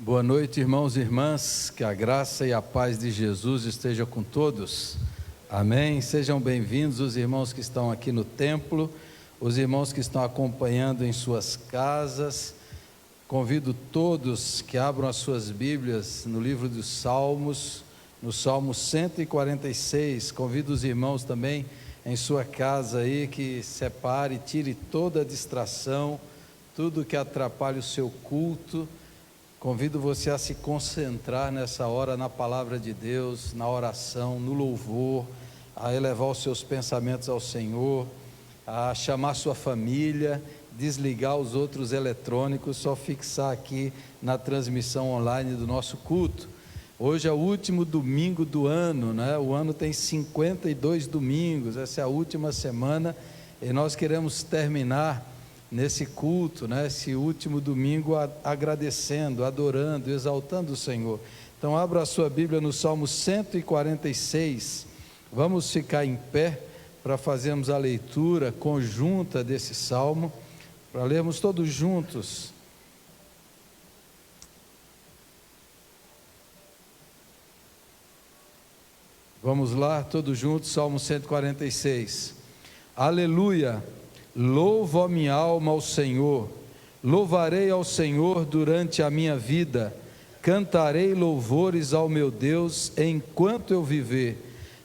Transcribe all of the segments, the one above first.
Boa noite, irmãos e irmãs, que a graça e a paz de Jesus esteja com todos, amém? Sejam bem-vindos os irmãos que estão aqui no templo, os irmãos que estão acompanhando em suas casas. Convido todos que abram as suas Bíblias no livro dos Salmos, no Salmo 146, convido os irmãos também em sua casa aí, que separe, tire toda a distração, tudo que atrapalhe o seu culto. Convido você a se concentrar nessa hora na palavra de Deus, na oração, no louvor, a elevar os seus pensamentos ao Senhor, a chamar sua família, desligar os outros eletrônicos, só fixar aqui na transmissão online do nosso culto. Hoje é o último domingo do ano, né? O ano tem 52 domingos, essa é a última semana e nós queremos terminar nesse culto, né, esse último domingo, agradecendo, adorando, exaltando o Senhor. Então abra a sua Bíblia no Salmo 146, vamos ficar em pé para fazermos a leitura conjunta desse Salmo, para lermos todos juntos. Vamos lá, todos juntos, Salmo 146. Aleluia! Louvo a minha alma ao Senhor, louvarei ao Senhor durante a minha vida, cantarei louvores ao meu Deus enquanto eu viver.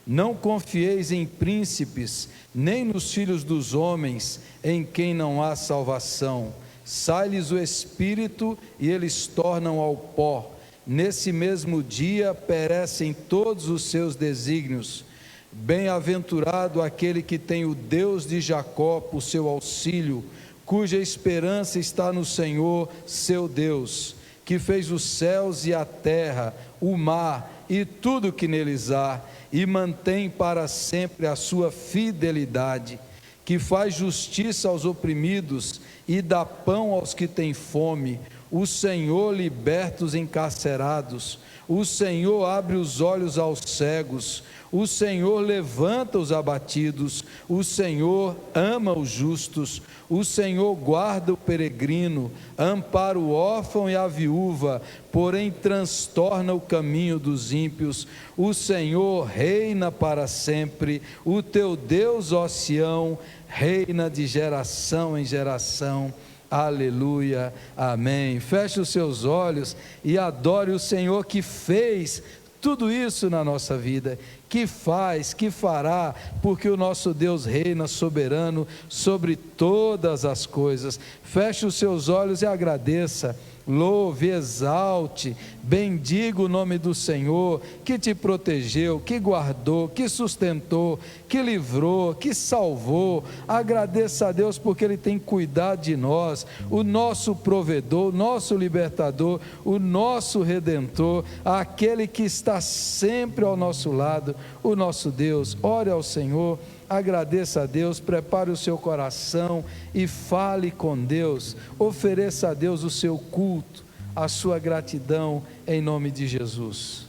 Não confieis em príncipes, nem nos filhos dos homens, em quem não há salvação. Sai-lhes o espírito e eles tornam ao pó. Nesse mesmo dia perecem todos os seus desígnios. Bem-aventurado aquele que tem o Deus de Jacó por seu auxílio, cuja esperança está no Senhor, seu Deus, que fez os céus e a terra, o mar e tudo que neles há, e mantém para sempre a sua fidelidade, que faz justiça aos oprimidos e dá pão aos que têm fome. O Senhor liberta os encarcerados, o Senhor abre os olhos aos cegos, o Senhor levanta os abatidos, o Senhor ama os justos, o Senhor guarda o peregrino, ampara o órfão e a viúva, porém transtorna o caminho dos ímpios. O Senhor reina para sempre, o teu Deus, ó Sião, reina de geração em geração. Aleluia, amém. Feche os seus olhos e adore o Senhor que fez tudo isso na nossa vida, que faz, que fará, porque o nosso Deus reina soberano sobre todas as coisas. Feche os seus olhos e agradeça, louve, exalte, bendiga o nome do Senhor, que te protegeu, que guardou, que sustentou, que livrou, que salvou. Agradeça a Deus porque Ele tem cuidado de nós, o nosso provedor, o nosso libertador, o nosso redentor, aquele que está sempre ao nosso lado, o nosso Deus. Ore ao Senhor, agradeça a Deus, prepare o seu coração e fale com Deus, ofereça a Deus o seu culto, a sua gratidão, em nome de Jesus.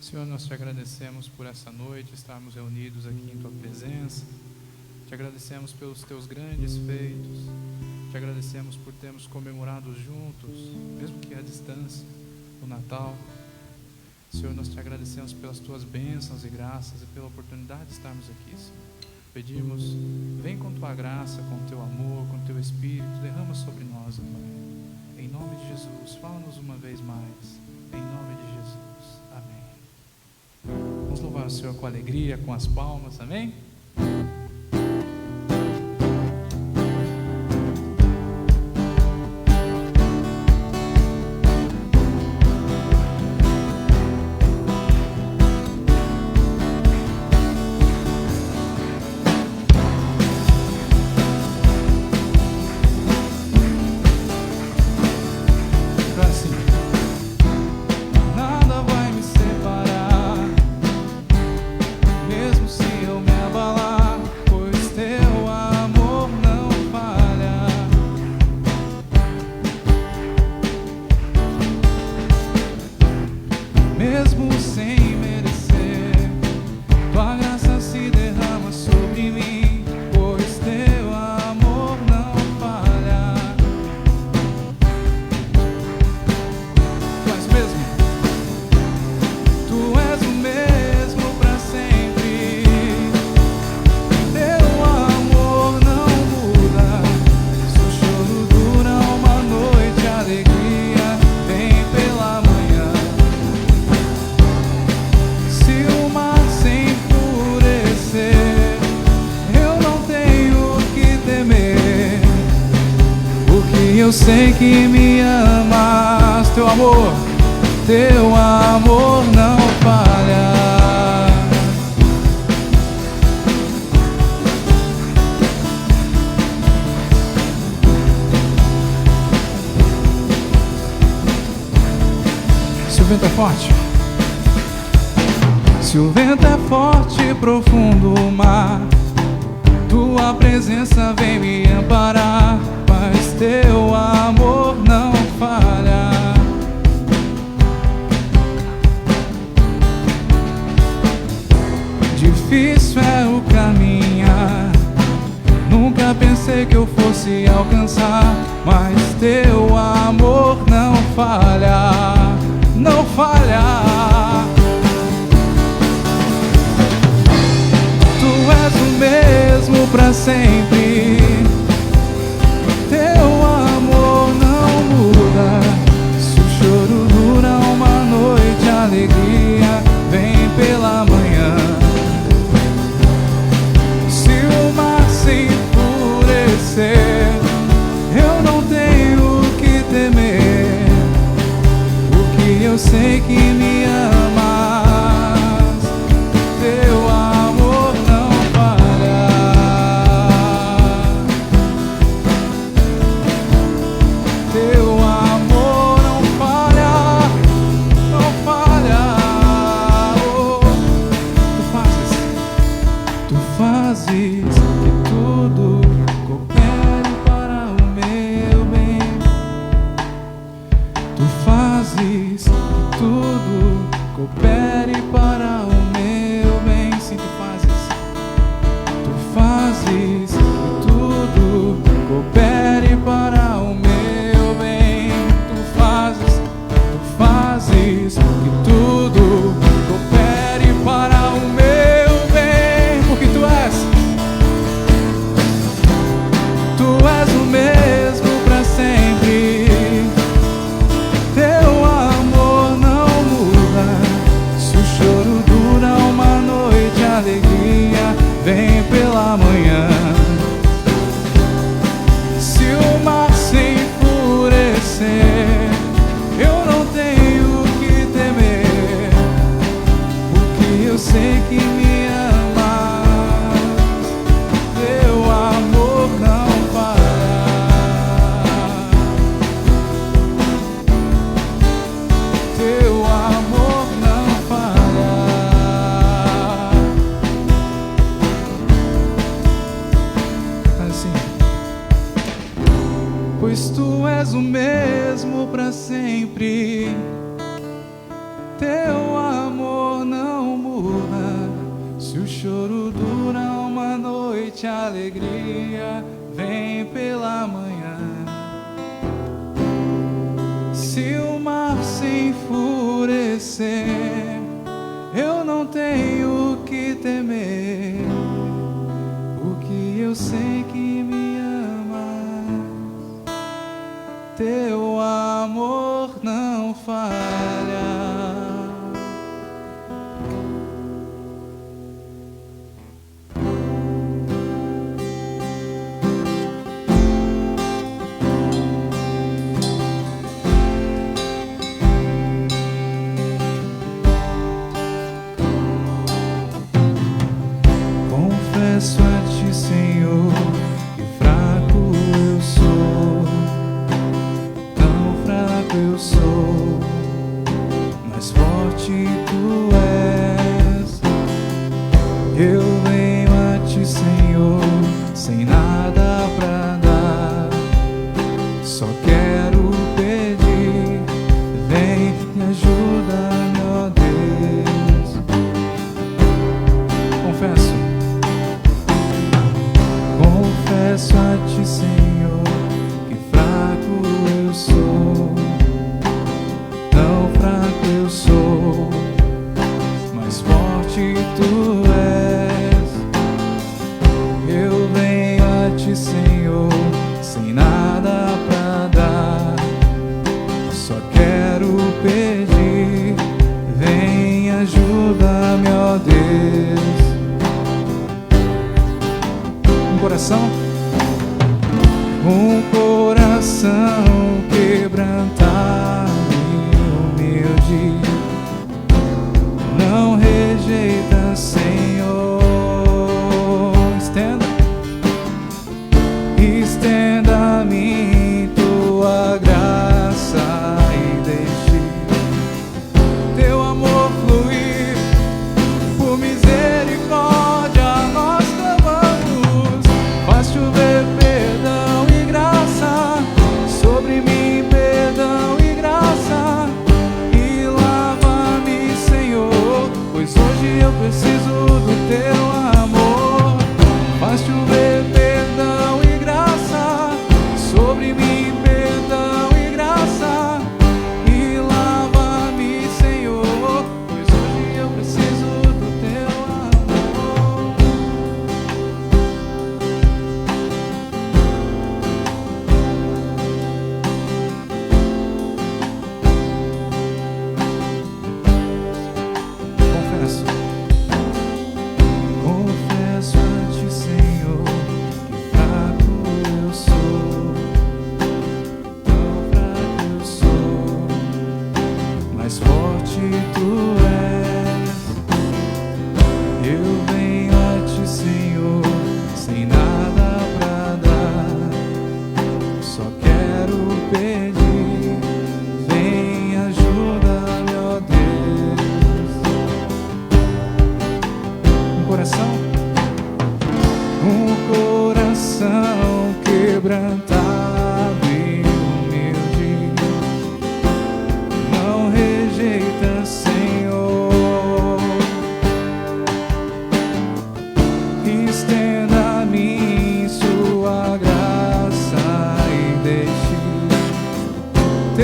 Senhor, nós te agradecemos por essa noite, estarmos reunidos aqui em Tua presença, te agradecemos pelos Teus grandes feitos, te agradecemos por termos comemorado juntos, mesmo que à distância, o Natal. Senhor, nós te agradecemos pelas Tuas bênçãos e graças e pela oportunidade de estarmos aqui, Senhor. Pedimos, vem com Tua graça, com Teu amor, com Teu Espírito, derrama sobre nós, Pai. Em nome de Jesus, fala-nos uma vez mais, em nome de Jesus, amém. Vamos louvar o Senhor com alegria, com as palmas, amém? Nada vai me separar, mesmo se eu me abater. que me amas. Teu amor não falha. Se o vento é forte, se o vento é forte, profundo o mar, tua presença vem me amparar, mas teu amor não falha. Difícil é o caminhar, nunca pensei que eu fosse alcançar, mas teu amor não falha, não falha. Tu és o mesmo pra sempre, teu amor não muda. Se o choro dura uma noite, a alegria vem pela manhã. Se o mar se enfurecer, eu não tenho o que temer, porque eu sei que me amas. Teu amor não falha. Teu amor não falha, não falha. Oh, tu fazes que tudo coopere para o meu bem. Tu fazes que tudo coopere para o meu bem. Sim, tu fazes que tudo coopere para o meu bem. Tu fazes que tudo coopere para o meu bem, porque tu és o mesmo pra sempre. Teu amor não muda. Se o choro dura uma noite, a alegria vem pela manhã. Se o mar se enfurecer, eu não tenho o que temer, porque eu sei que me amas. Teu amor não falha. Teu amor não falha. Faz assim. Pois tu és o mesmo pra sempre, teu amor não muda. Se o choro dura uma noite, a alegria vem pela manhã. Se o mar se enfurecer, eu não tenho o que temer, porque eu sei que me amas. Teu amor não falha. Confesso a ti, Senhor, que fraco eu sou, tão fraco eu sou, mas forte tu és. Eu venho a ti, Senhor, sem nada pra dar, só quero pedir, vem me ajuda-me, ó Deus. Confesso a ti, Senhor, que fraco eu sou, tão fraco eu sou, mas forte tu és. Eu venho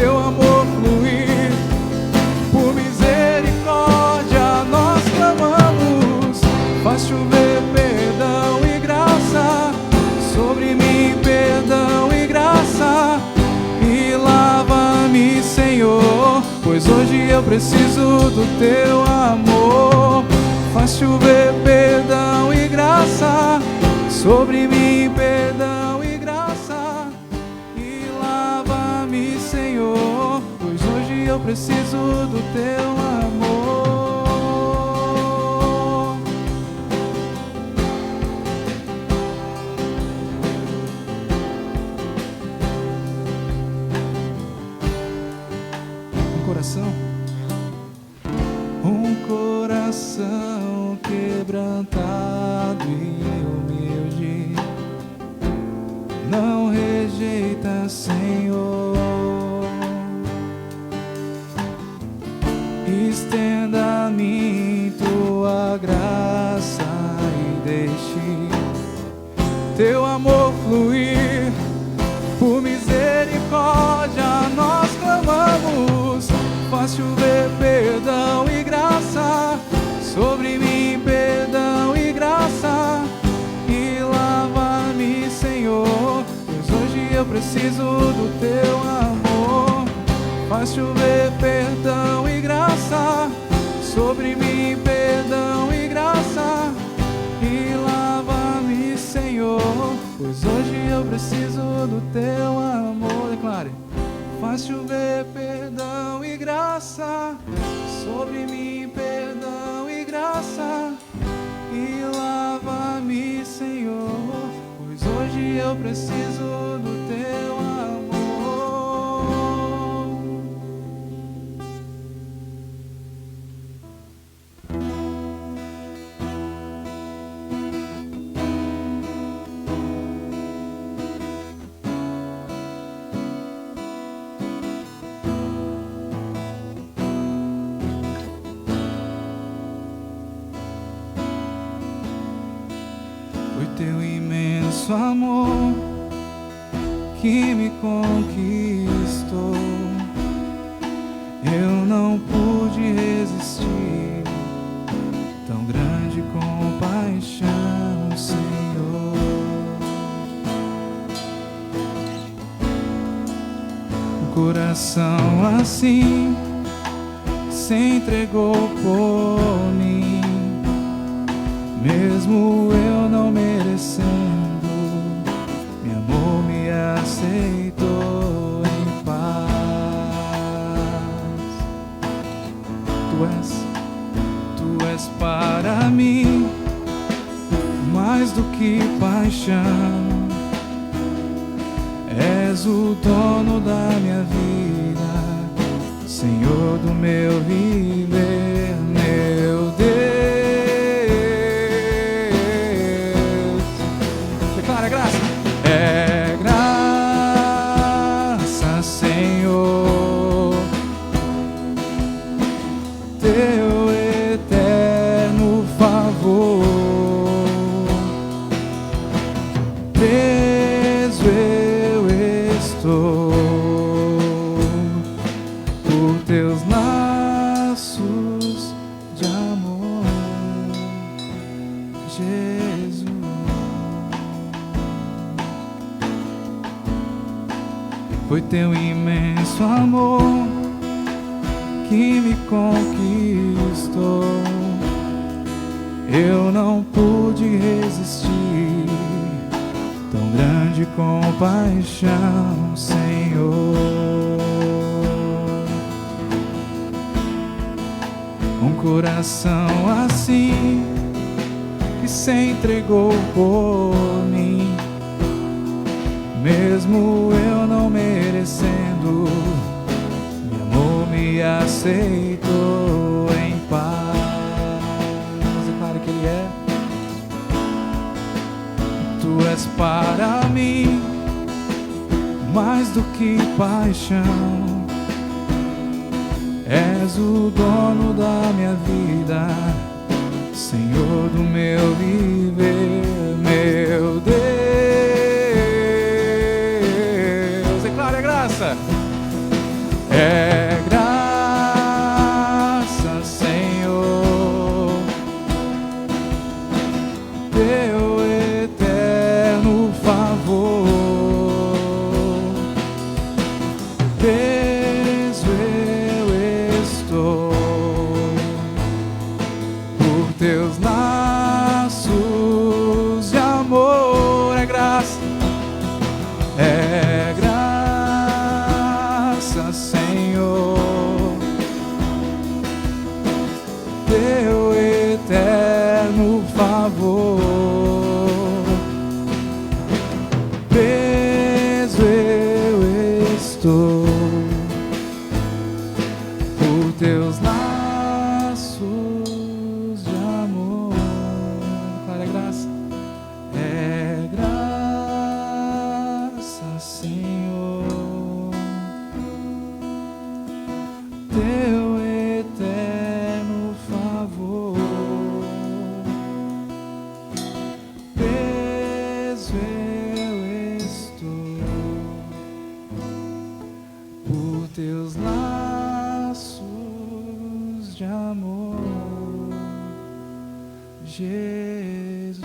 teu amor fluir. Por misericórdia nós clamamos, faz chover perdão e graça sobre mim, perdão e graça, e lava-me, Senhor, pois hoje eu preciso do teu amor. Faz chover perdão e graça sobre mim, perdão e graça, e lava-me, Senhor, pois hoje eu preciso do teu amor. Um coração quebrantado e humilde, não rejeita, Senhor. Estenda a mim tua graça e deixe teu amor fluir. Por misericórdia nós clamamos, faz chover perdão e graça sobre mim, perdão e graça, e lava-me, Senhor, pois hoje eu preciso do teu amor. Faz chover perdão e graça sobre mim, perdão e graça, e lava-me, Senhor, pois hoje eu preciso do teu amor. Declare: faz chover perdão e graça sobre mim, perdão e graça, e lava-me, Senhor, pois hoje eu preciso do teu amor. Teu imenso amor que me conquistou, eu não pude resistir. Tão grande compaixão, Senhor. Um coração assim se entregou por mim, mesmo eu não merecendo, me amou, me aceitou em paz. Tu és para mim mais do que paixão, és o dono da minha vida, Senhor do meu viver, meu Deus. É graça, Senhor, teu eterno favor. Preso eu estou por teus laços de amor, Jesus. Foi teu imenso amor que me conquistou, eu não pude resistir. Tão grande compaixão, Senhor. Um coração assim que se entregou por mim, mesmo eu não merecendo, me amou, me aceitou em paz. Declare que Ele é. Tu és para mim mais do que paixão, és o dono da minha vida, Senhor do meu viver, meu Deus. Declare a graça. eterno favor. Preso eu estou por teus laços de amor. Declara graça. É graça, Senhor, teu eterno favor. Preso eu estou por teus laços de amor, Jesus.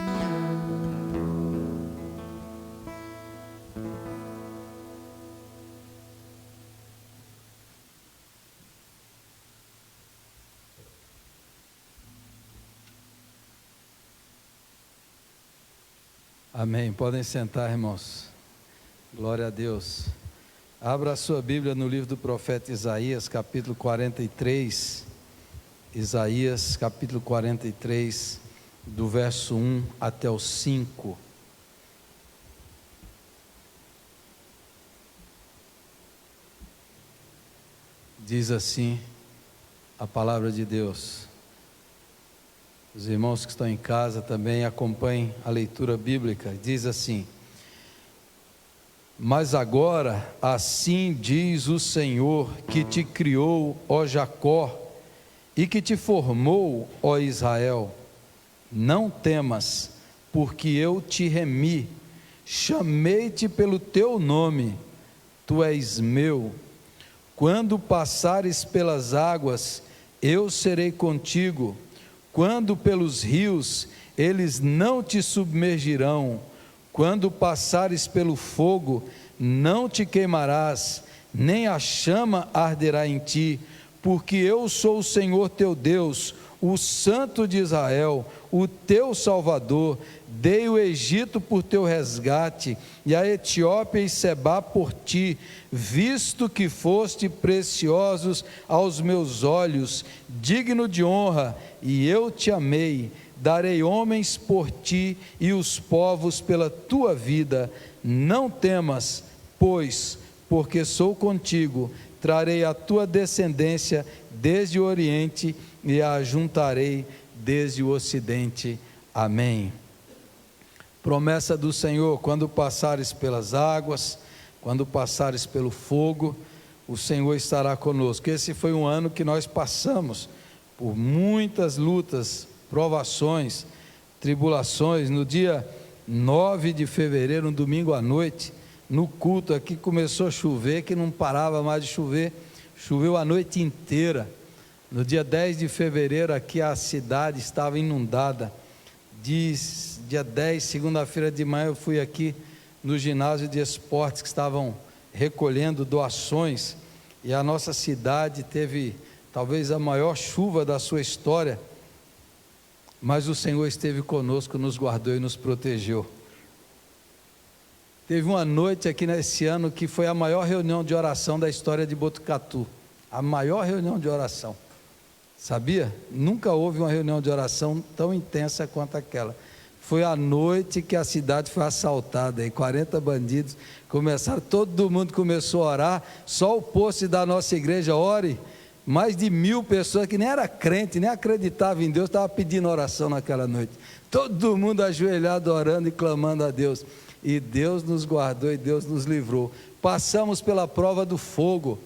Amém. Podem sentar, irmãos. Glória a Deus. Abra a sua Bíblia no livro do profeta Isaías, capítulo 43. Isaías, capítulo 43, do verso 1 até o 5. Diz assim a palavra de Deus. Os irmãos que estão em casa também acompanhem a leitura bíblica. Diz assim: mas agora, assim diz o Senhor, que te criou, ó Jacó, e que te formou, ó Israel: não temas, porque eu te remi, chamei-te pelo teu nome, tu és meu. Quando passares pelas águas, eu serei contigo. Quando pelos rios, eles não te submergirão. Quando passares pelo fogo, não te queimarás, nem a chama arderá em ti, porque eu sou o Senhor teu Deus, o Santo de Israel, o teu Salvador. Dei o Egito por teu resgate, e a Etiópia e Sebá por ti, visto que foste preciosos aos meus olhos, digno de honra, e eu te amei. Darei homens por ti e os povos pela tua vida. Não temas, pois, porque sou contigo. Trarei a tua descendência desde o Oriente e a ajuntarei desde o Ocidente. Amém. Promessa do Senhor: quando passares pelas águas, quando passares pelo fogo, o Senhor estará conosco. Esse foi um ano que nós passamos por muitas lutas, provações, tribulações. No dia 9 de fevereiro, um domingo à noite, no culto aqui começou a chover, que não parava mais de chover, choveu a noite inteira. No dia 10 de fevereiro, aqui a cidade estava inundada. Dia 10, segunda-feira de manhã, eu fui aqui no ginásio de esportes, que estavam recolhendo doações, e a nossa cidade teve talvez a maior chuva da sua história, mas o Senhor esteve conosco, nos guardou e nos protegeu. Teve uma noite aqui nesse ano que foi a maior reunião de oração da história de Botucatu, a maior reunião de oração, sabia? Nunca houve uma reunião de oração tão intensa quanto aquela. Foi a noite que a cidade foi assaltada, e 40 bandidos começaram, todo mundo começou a orar, só o poste da nossa igreja, ore, mais de 1000 pessoas que nem era crente, nem acreditava em Deus, estava pedindo oração naquela noite, todo mundo ajoelhado, orando e clamando a Deus, e Deus nos guardou e Deus nos livrou. Passamos pela prova do fogo,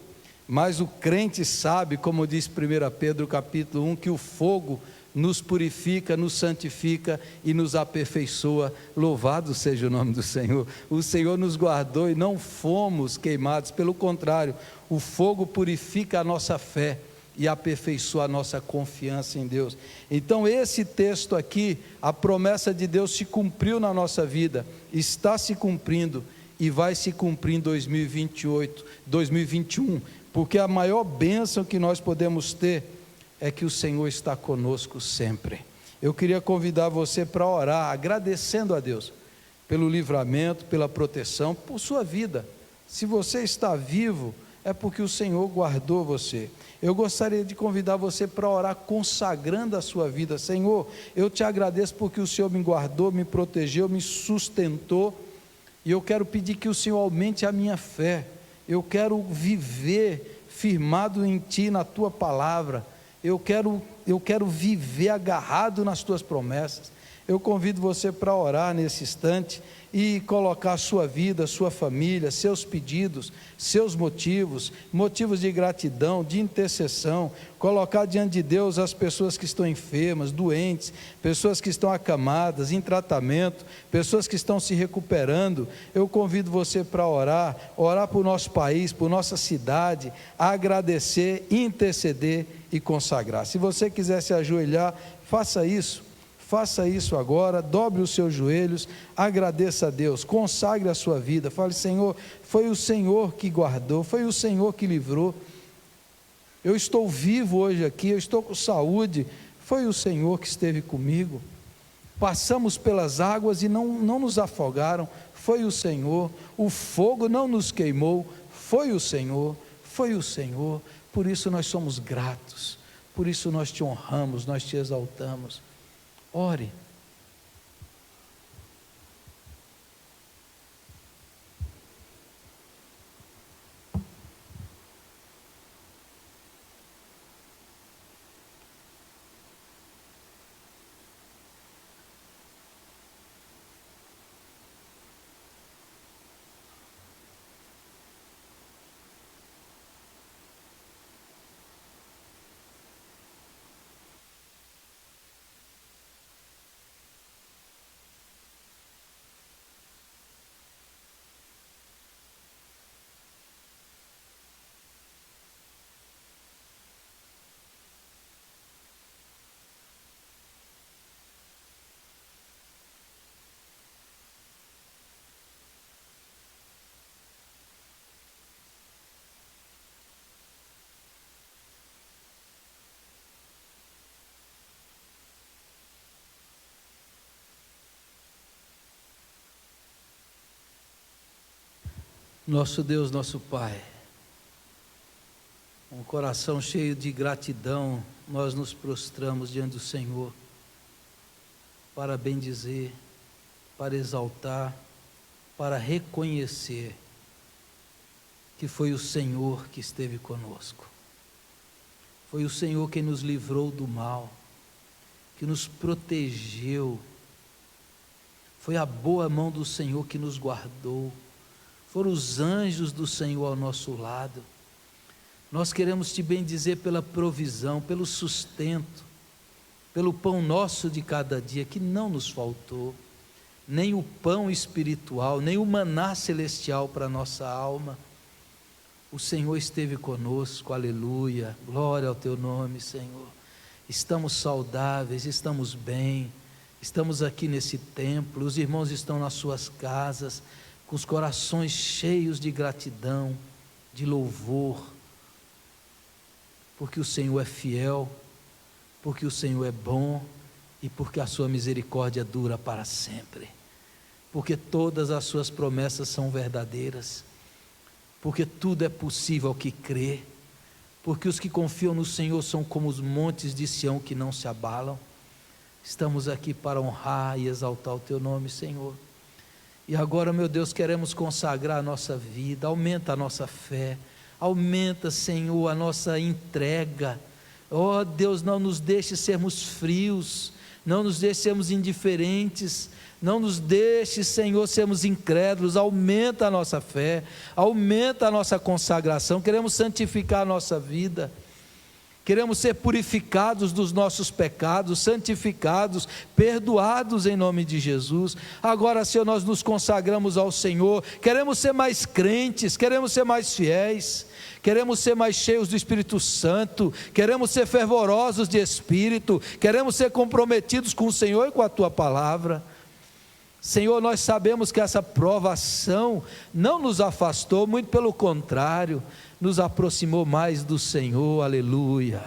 mas o crente sabe, como diz 1 Pedro capítulo 1, que o fogo nos purifica, nos santifica e nos aperfeiçoa. Louvado seja o nome do Senhor. O Senhor nos guardou e não fomos queimados, pelo contrário, o fogo purifica a nossa fé e aperfeiçoa a nossa confiança em Deus. Então esse texto aqui, a promessa de Deus se cumpriu na nossa vida, está se cumprindo e vai se cumprir em 2028, 2021, porque a maior bênção que nós podemos ter é que o Senhor está conosco sempre. Eu queria convidar você para orar, agradecendo a Deus pelo livramento, pela proteção, por sua vida. Se você está vivo, é porque o Senhor guardou você. Eu gostaria de convidar você para orar consagrando a sua vida. Senhor, eu te agradeço porque o Senhor me guardou, me protegeu, me sustentou, e eu quero pedir que o Senhor aumente a minha fé. Eu quero viver firmado em Ti, na Tua palavra. Eu quero viver agarrado nas Tuas promessas. Eu convido você para orar nesse instante e colocar a sua vida, a sua família, seus pedidos, seus motivos de gratidão, de intercessão, colocar diante de Deus as pessoas que estão enfermas, doentes, pessoas que estão acamadas, em tratamento, pessoas que estão se recuperando. Eu convido você para orar por nosso país, por nossa cidade, agradecer, interceder e consagrar. Se você quiser se ajoelhar, faça isso agora, dobre os seus joelhos, agradeça a Deus, consagre a sua vida, fale: Senhor, foi o Senhor que guardou, foi o Senhor que livrou, eu estou vivo hoje aqui, eu estou com saúde, foi o Senhor que esteve comigo, passamos pelas águas e não nos afogaram, foi o Senhor, o fogo não nos queimou, foi o Senhor, por isso nós somos gratos, por isso nós te honramos, nós te exaltamos. Ore. Nosso Deus, nosso Pai, com o coração cheio de gratidão, nós nos prostramos diante do Senhor, para bendizer, para exaltar, para reconhecer que foi o Senhor que esteve conosco, foi o Senhor quem nos livrou do mal, que nos protegeu, foi a boa mão do Senhor que nos guardou, foram os anjos do Senhor ao nosso lado. Nós queremos te bendizer pela provisão, pelo sustento, pelo pão nosso de cada dia, que não nos faltou, nem o pão espiritual, nem o maná celestial para a nossa alma. O Senhor esteve conosco, aleluia, glória ao teu nome, Senhor. Estamos saudáveis, estamos bem, estamos aqui nesse templo, os irmãos estão nas suas casas, com os corações cheios de gratidão, de louvor, porque o Senhor é fiel, porque o Senhor é bom e porque a sua misericórdia dura para sempre, porque todas as suas promessas são verdadeiras, porque tudo é possível ao que crê, porque os que confiam no Senhor são como os montes de Sião que não se abalam. Estamos aqui para honrar e exaltar o teu nome, Senhor. E agora, meu Deus, queremos consagrar a nossa vida, aumenta a nossa fé, aumenta, Senhor, a nossa entrega. Ó Deus, não nos deixe sermos frios, não nos deixe sermos indiferentes, não nos deixe, Senhor, sermos incrédulos. Aumenta a nossa fé, aumenta a nossa consagração. Queremos santificar a nossa vida, queremos ser purificados dos nossos pecados, santificados, perdoados em nome de Jesus. Agora, Senhor, nós nos consagramos ao Senhor, queremos ser mais crentes, queremos ser mais fiéis, queremos ser mais cheios do Espírito Santo, queremos ser fervorosos de espírito, queremos ser comprometidos com o Senhor e com a Tua palavra. Senhor, nós sabemos que essa provação não nos afastou, muito pelo contrário, nos aproximou mais do Senhor, aleluia,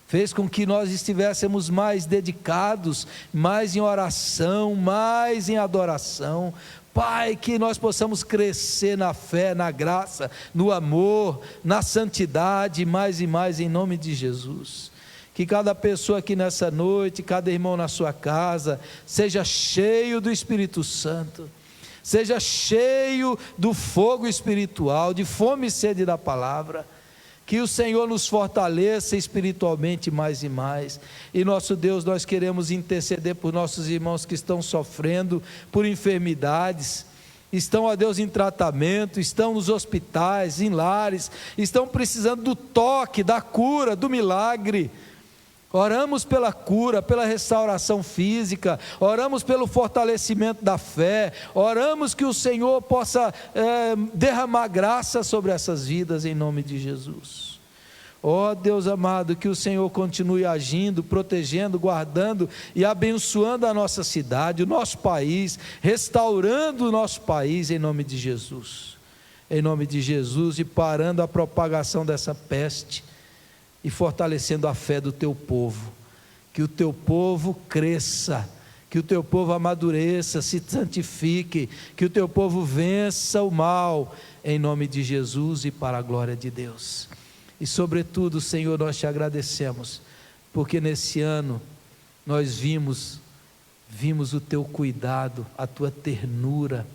fez com que nós estivéssemos mais dedicados, mais em oração, mais em adoração, Pai, que nós possamos crescer na fé, na graça, no amor, na santidade, mais e mais, em nome de Jesus. Que cada pessoa aqui nessa noite, cada irmão na sua casa, seja cheio do Espírito Santo, seja cheio do fogo espiritual, de fome e sede da palavra. Que o Senhor nos fortaleça espiritualmente mais e mais. E nosso Deus, nós queremos interceder por nossos irmãos que estão sofrendo por enfermidades, estão, ó Deus, em tratamento, estão nos hospitais, em lares, estão precisando do toque, da cura, do milagre. Oramos pela cura, pela restauração física, oramos pelo fortalecimento da fé, oramos que o Senhor possa derramar graça sobre essas vidas, em nome de Jesus. Ó Deus amado, que o Senhor continue agindo, protegendo, guardando e abençoando a nossa cidade, o nosso país, restaurando o nosso país, em nome de Jesus. Em nome de Jesus, e parando a propagação dessa peste, e fortalecendo a fé do teu povo. Que o teu povo cresça, que o teu povo amadureça, se santifique, que o teu povo vença o mal, em nome de Jesus e para a glória de Deus. E sobretudo, Senhor, nós te agradecemos, porque nesse ano nós vimos o teu cuidado, a tua ternura,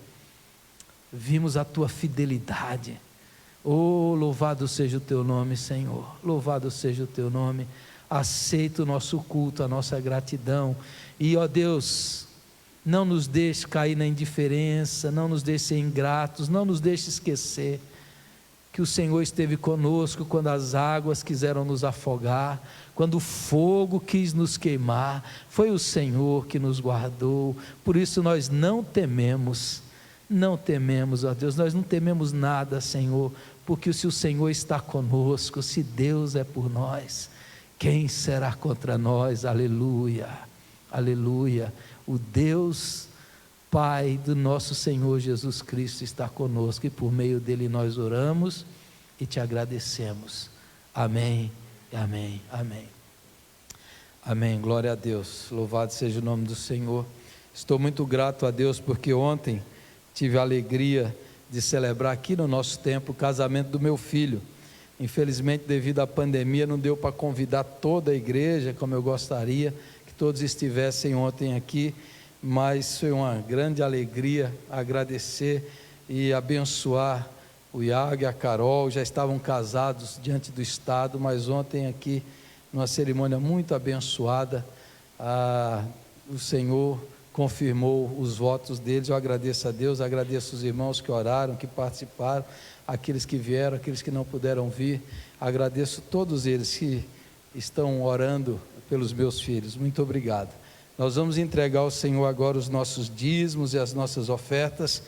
vimos a tua fidelidade. Oh, louvado seja o teu nome, Senhor, louvado seja o teu nome. Aceita o nosso culto, a nossa gratidão, e ó Deus, não nos deixe cair na indiferença, não nos deixe ser ingratos, não nos deixe esquecer que o Senhor esteve conosco quando as águas quiseram nos afogar, quando o fogo quis nos queimar, foi o Senhor que nos guardou. Por isso nós não tememos, ó Deus, nós não tememos nada, Senhor, porque se o Senhor está conosco, se Deus é por nós, quem será contra nós? Aleluia, aleluia. O Deus Pai do nosso Senhor Jesus Cristo está conosco, e por meio dele nós oramos e te agradecemos. Amém, amém, amém. Amém, glória a Deus, louvado seja o nome do Senhor. Estou muito grato a Deus, porque ontem tive a alegria de celebrar aqui no nosso templo o casamento do meu filho. Infelizmente, devido à pandemia, não deu para convidar toda a igreja, como eu gostaria que todos estivessem ontem aqui, mas foi uma grande alegria agradecer e abençoar o Iago e a Carol. Já estavam casados diante do Estado, mas ontem aqui, numa cerimônia muito abençoada, o Senhor confirmou os votos deles. Eu agradeço a Deus, agradeço os irmãos que oraram, que participaram, aqueles que vieram, aqueles que não puderam vir, agradeço todos eles que estão orando pelos meus filhos. Muito obrigado. Nós vamos entregar ao Senhor agora os nossos dízimos e as nossas ofertas,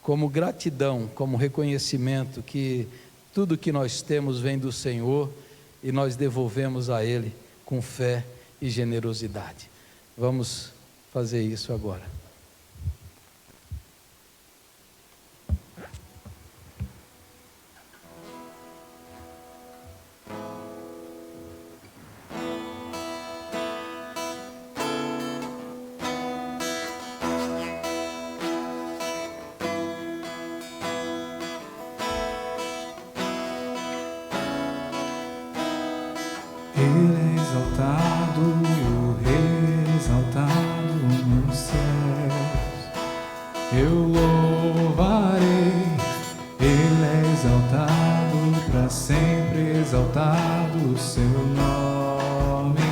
como gratidão, como reconhecimento que tudo que nós temos vem do Senhor, e nós devolvemos a Ele com fé e generosidade. Vamos fazer isso agora. Ele é exaltado, o Rei exaltado nos céus. Eu louvarei, Ele é exaltado, para sempre exaltado o seu nome.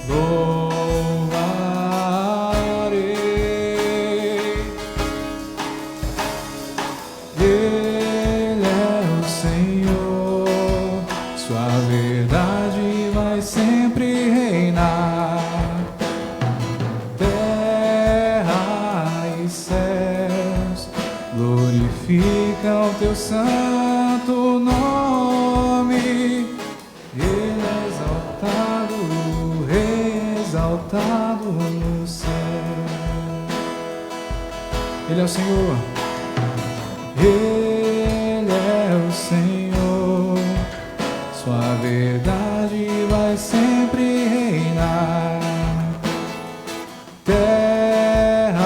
Louvarei, Ele é o Senhor, sua verdade vai sempre reinar. Terra e céus glorificam teu santo nome. Ele é exaltado, o Rei exaltado no céu. Ele é o Senhor, Ele é o Senhor, sua verdade vai sempre reinar. Terra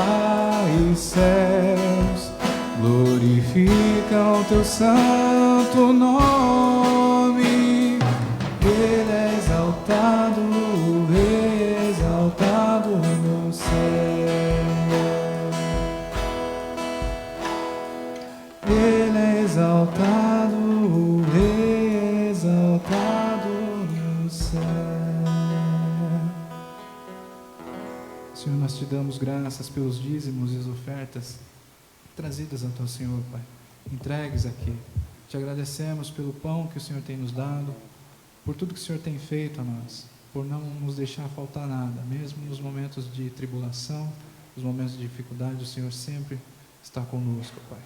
e céus santo nome. Ele é exaltado, exaltado no céu. Ele é exaltado, exaltado no céu. Senhor, nós te damos graças pelos dízimos e as ofertas trazidas ao teu Senhor, Pai, entregues aqui. Te agradecemos pelo pão que o Senhor tem nos dado, por tudo que o Senhor tem feito a nós, por não nos deixar faltar nada, mesmo nos momentos de tribulação, nos momentos de dificuldade, o Senhor sempre está conosco, Pai.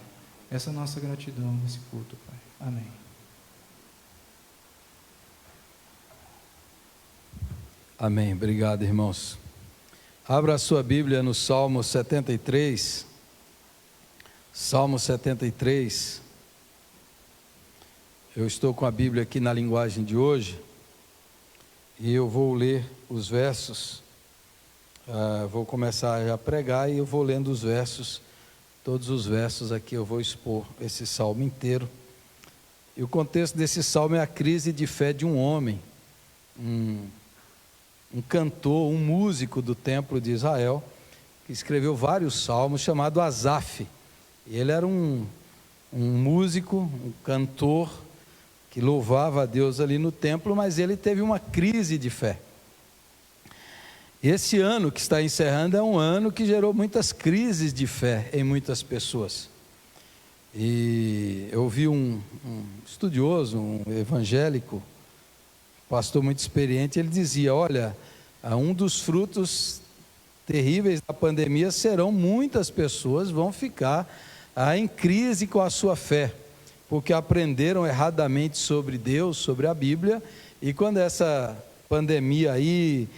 Essa é a nossa gratidão nesse culto, Pai. Amém. Amém. Obrigado, irmãos. Abra a sua Bíblia no Salmo 73. Salmo 73. Eu estou com a Bíblia aqui na linguagem de hoje e eu vou ler os versos. Vou começar a pregar e eu vou lendo os versos. Todos os versos aqui eu vou expor esse salmo inteiro. E o contexto desse salmo é a crise de fé de um homem, um cantor, um músico do templo de Israel, que escreveu vários salmos, chamado Asaf. Ele era um músico, um cantor, que louvava a Deus ali no templo, mas ele teve uma crise de fé. Esse ano que está encerrando é um ano que gerou muitas crises de fé em muitas pessoas. E eu vi um estudioso, um evangélico, pastor muito experiente, ele dizia, olha, um dos frutos terríveis da pandemia serão muitas pessoas vão ficar em crise com a sua fé, porque aprenderam erradamente sobre Deus, sobre a Bíblia, e quando essa pandemia aí,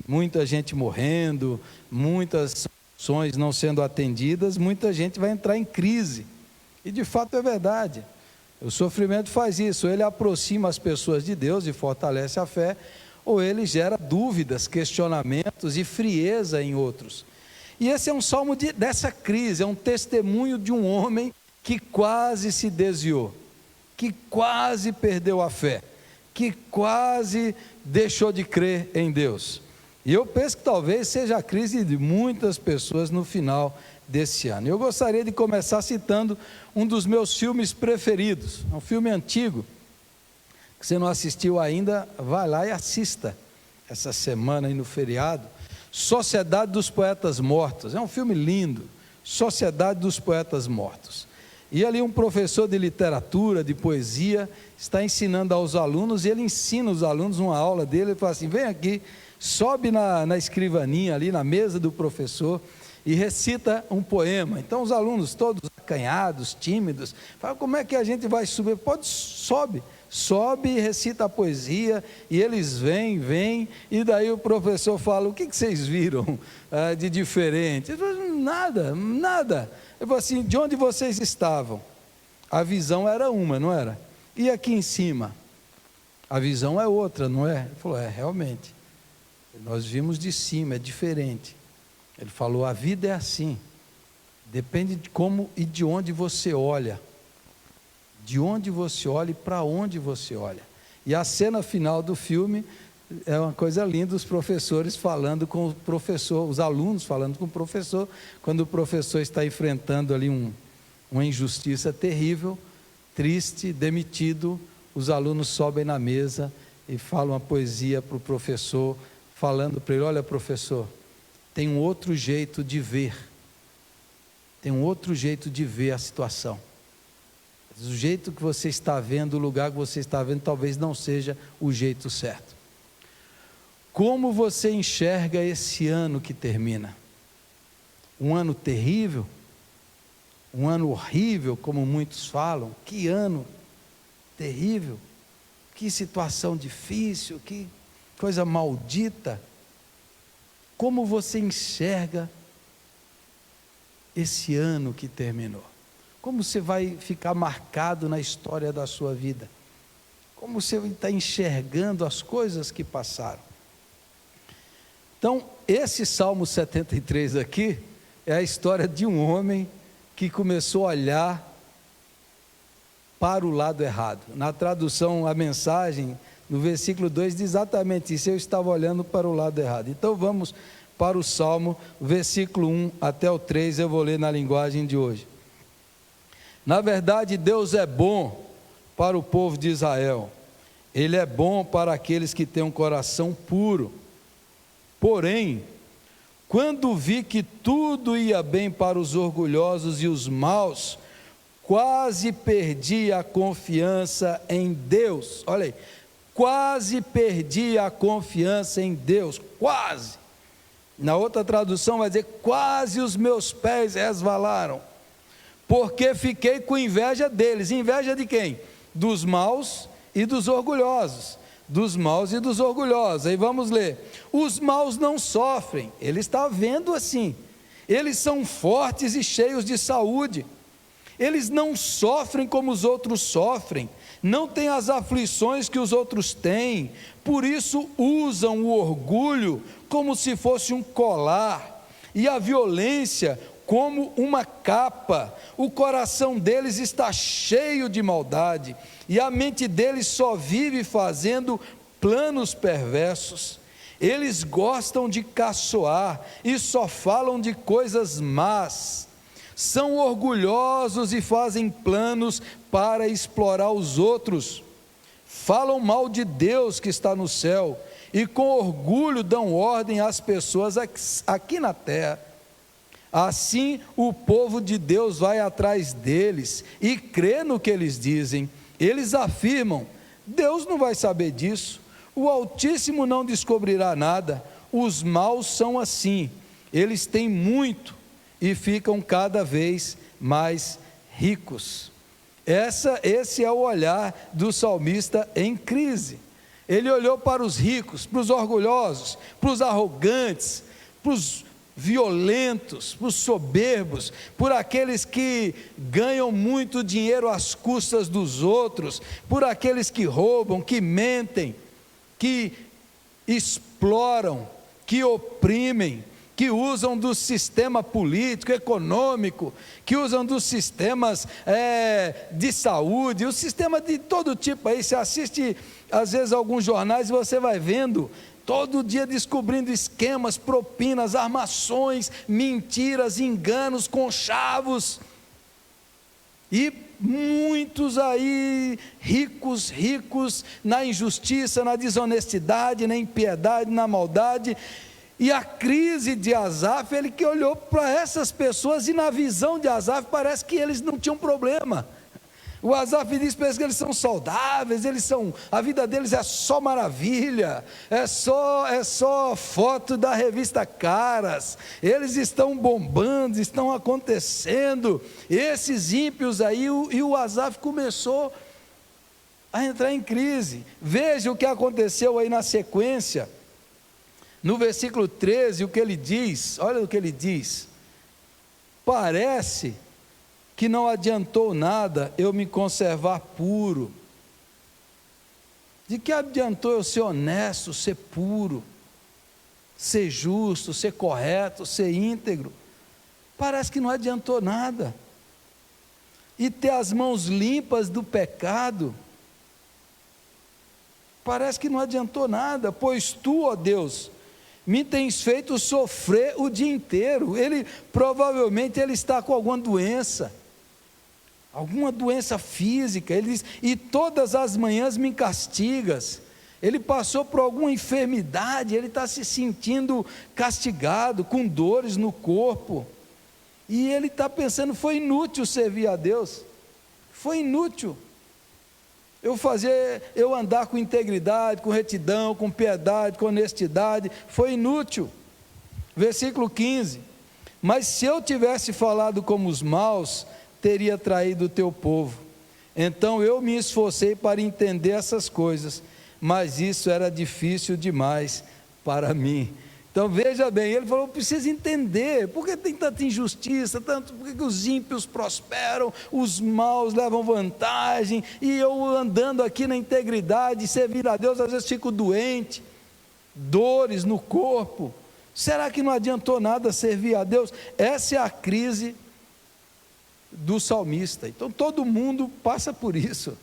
muita gente morrendo, muitas ações não sendo atendidas, muita gente vai entrar em crise, e de fato é verdade. O sofrimento faz isso, ele aproxima as pessoas de Deus e fortalece a fé, ou ele gera dúvidas, questionamentos e frieza em outros. E esse é um salmo dessa crise, é um testemunho de um homem que quase se desviou, que quase perdeu a fé, que quase deixou de crer em Deus. E eu penso que talvez seja a crise de muitas pessoas no final desse ano. Eu gostaria de começar citando um dos meus filmes preferidos, um filme antigo, que você não assistiu ainda, vai lá e assista, essa semana aí no feriado, Sociedade dos Poetas Mortos. É um filme lindo, Sociedade dos Poetas Mortos. E ali um professor de literatura, de poesia, está ensinando aos alunos, e ele ensina os alunos uma aula dele, ele fala assim, vem aqui, sobe na escrivaninha ali, na mesa do professor, e recita um poema. Então os alunos todos acanhados, tímidos, falam, como é que a gente vai subir? Sobe e recita a poesia, e eles vêm, e daí o professor fala, o que vocês viram de diferente? Eles falam, nada. Eu falo assim, de onde vocês estavam? A visão era uma, não era? E aqui em cima? A visão é outra, não é? Ele falou, realmente, nós vimos de cima, é diferente. Ele falou, a vida é assim, depende de como e de onde você olha. De onde você olha e para onde você olha. E a cena final do filme é uma coisa linda, os professores falando com o professor, os alunos falando com o professor, quando o professor está enfrentando ali uma injustiça terrível, triste, demitido, os alunos sobem na mesa e falam uma poesia para o professor, falando para ele, olha professor, tem um outro jeito de ver, a situação. O jeito que você está vendo, o lugar que você está vendo, talvez não seja o jeito certo. Como você enxerga esse ano que termina? Um ano terrível? Um ano horrível, como muitos falam? Que ano terrível? Que situação difícil, que coisa maldita. Como você enxerga esse ano que terminou? Como você vai ficar marcado na história da sua vida? Como você está enxergando as coisas que passaram? Então, esse Salmo 73 aqui, é a história de um homem que começou a olhar para o lado errado. Na tradução, a mensagem, no versículo 2, diz exatamente isso: eu estava olhando para o lado errado. Então vamos para o Salmo, versículo 1 até o 3, eu vou ler na linguagem de hoje. Na verdade, Deus é bom para o povo de Israel, Ele é bom para aqueles que têm um coração puro. Porém, quando vi que tudo ia bem para os orgulhosos e os maus, quase perdi a confiança em Deus. Olha aí, quase perdi a confiança em Deus, quase. Na outra tradução vai dizer, quase os meus pés resvalaram, porque fiquei com inveja deles. Inveja de quem? Dos maus e dos orgulhosos. Dos maus e dos orgulhosos. Aí vamos ler. Os maus não sofrem. Ele está vendo assim. Eles são fortes e cheios de saúde. Eles não sofrem como os outros sofrem. Não têm as aflições que os outros têm. Por isso usam o orgulho como se fosse um colar, e a violência como uma capa. O coração deles está cheio de maldade, e a mente deles só vive fazendo planos perversos. Eles gostam de caçoar e só falam de coisas más. São orgulhosos e fazem planos para explorar os outros. Falam mal de Deus que está no céu e com orgulho dão ordem às pessoas aqui na terra. Assim o povo de Deus vai atrás deles e crê no que eles dizem. Eles afirmam: Deus não vai saber disso, o Altíssimo não descobrirá nada. Os maus são assim, eles têm muito e ficam cada vez mais ricos. Esse é o olhar do salmista em crise. Ele olhou para os ricos, para os orgulhosos, para os arrogantes, para os violentos, para os soberbos, por aqueles que ganham muito dinheiro às custas dos outros, por aqueles que roubam, que mentem, que exploram, que oprimem, que usam do sistema político, econômico, que usam dos sistemas de saúde, o sistema de todo tipo. Aí você assiste às vezes alguns jornais e você vai vendo, todo dia descobrindo esquemas, propinas, armações, mentiras, enganos, conchavos, e muitos aí ricos na injustiça, na desonestidade, na impiedade, na maldade. E a crise de Asaf, ele que olhou para essas pessoas, e na visão de Asaf parece que eles não tinham problema. O Asaf diz para eles que eles são saudáveis, a vida deles é só maravilha, é só foto da revista Caras, eles estão bombando, estão acontecendo, esses ímpios aí, e o Asaf começou a entrar em crise. Veja o que aconteceu aí na sequência, no versículo 13, o que ele diz, olha o que ele diz: parece que não adiantou nada eu me conservar puro. De que adiantou eu ser honesto, ser puro, ser justo, ser correto, ser íntegro? Parece que não adiantou nada. E ter as mãos limpas do pecado, parece que não adiantou nada, pois tu, ó Deus, me tens feito sofrer o dia inteiro. Provavelmente ele está com alguma doença física. Ele diz: e todas as manhãs me castigas. Ele passou por alguma enfermidade, ele está se sentindo castigado, com dores no corpo, e ele está pensando: foi inútil servir a Deus, foi inútil eu andar com integridade, com retidão, com piedade, com honestidade, foi inútil. Versículo 15: mas se eu tivesse falado como os maus, teria traído o teu povo. Então eu me esforcei para entender essas coisas, mas isso era difícil demais para mim. Então veja bem, ele falou: precisa entender, por que tem tanta injustiça, por que os ímpios prosperam, os maus levam vantagem, e eu andando aqui na integridade, servir a Deus, às vezes fico doente, dores no corpo. Será que não adiantou nada servir a Deus? Essa é a crise do salmista. Então todo mundo passa por isso,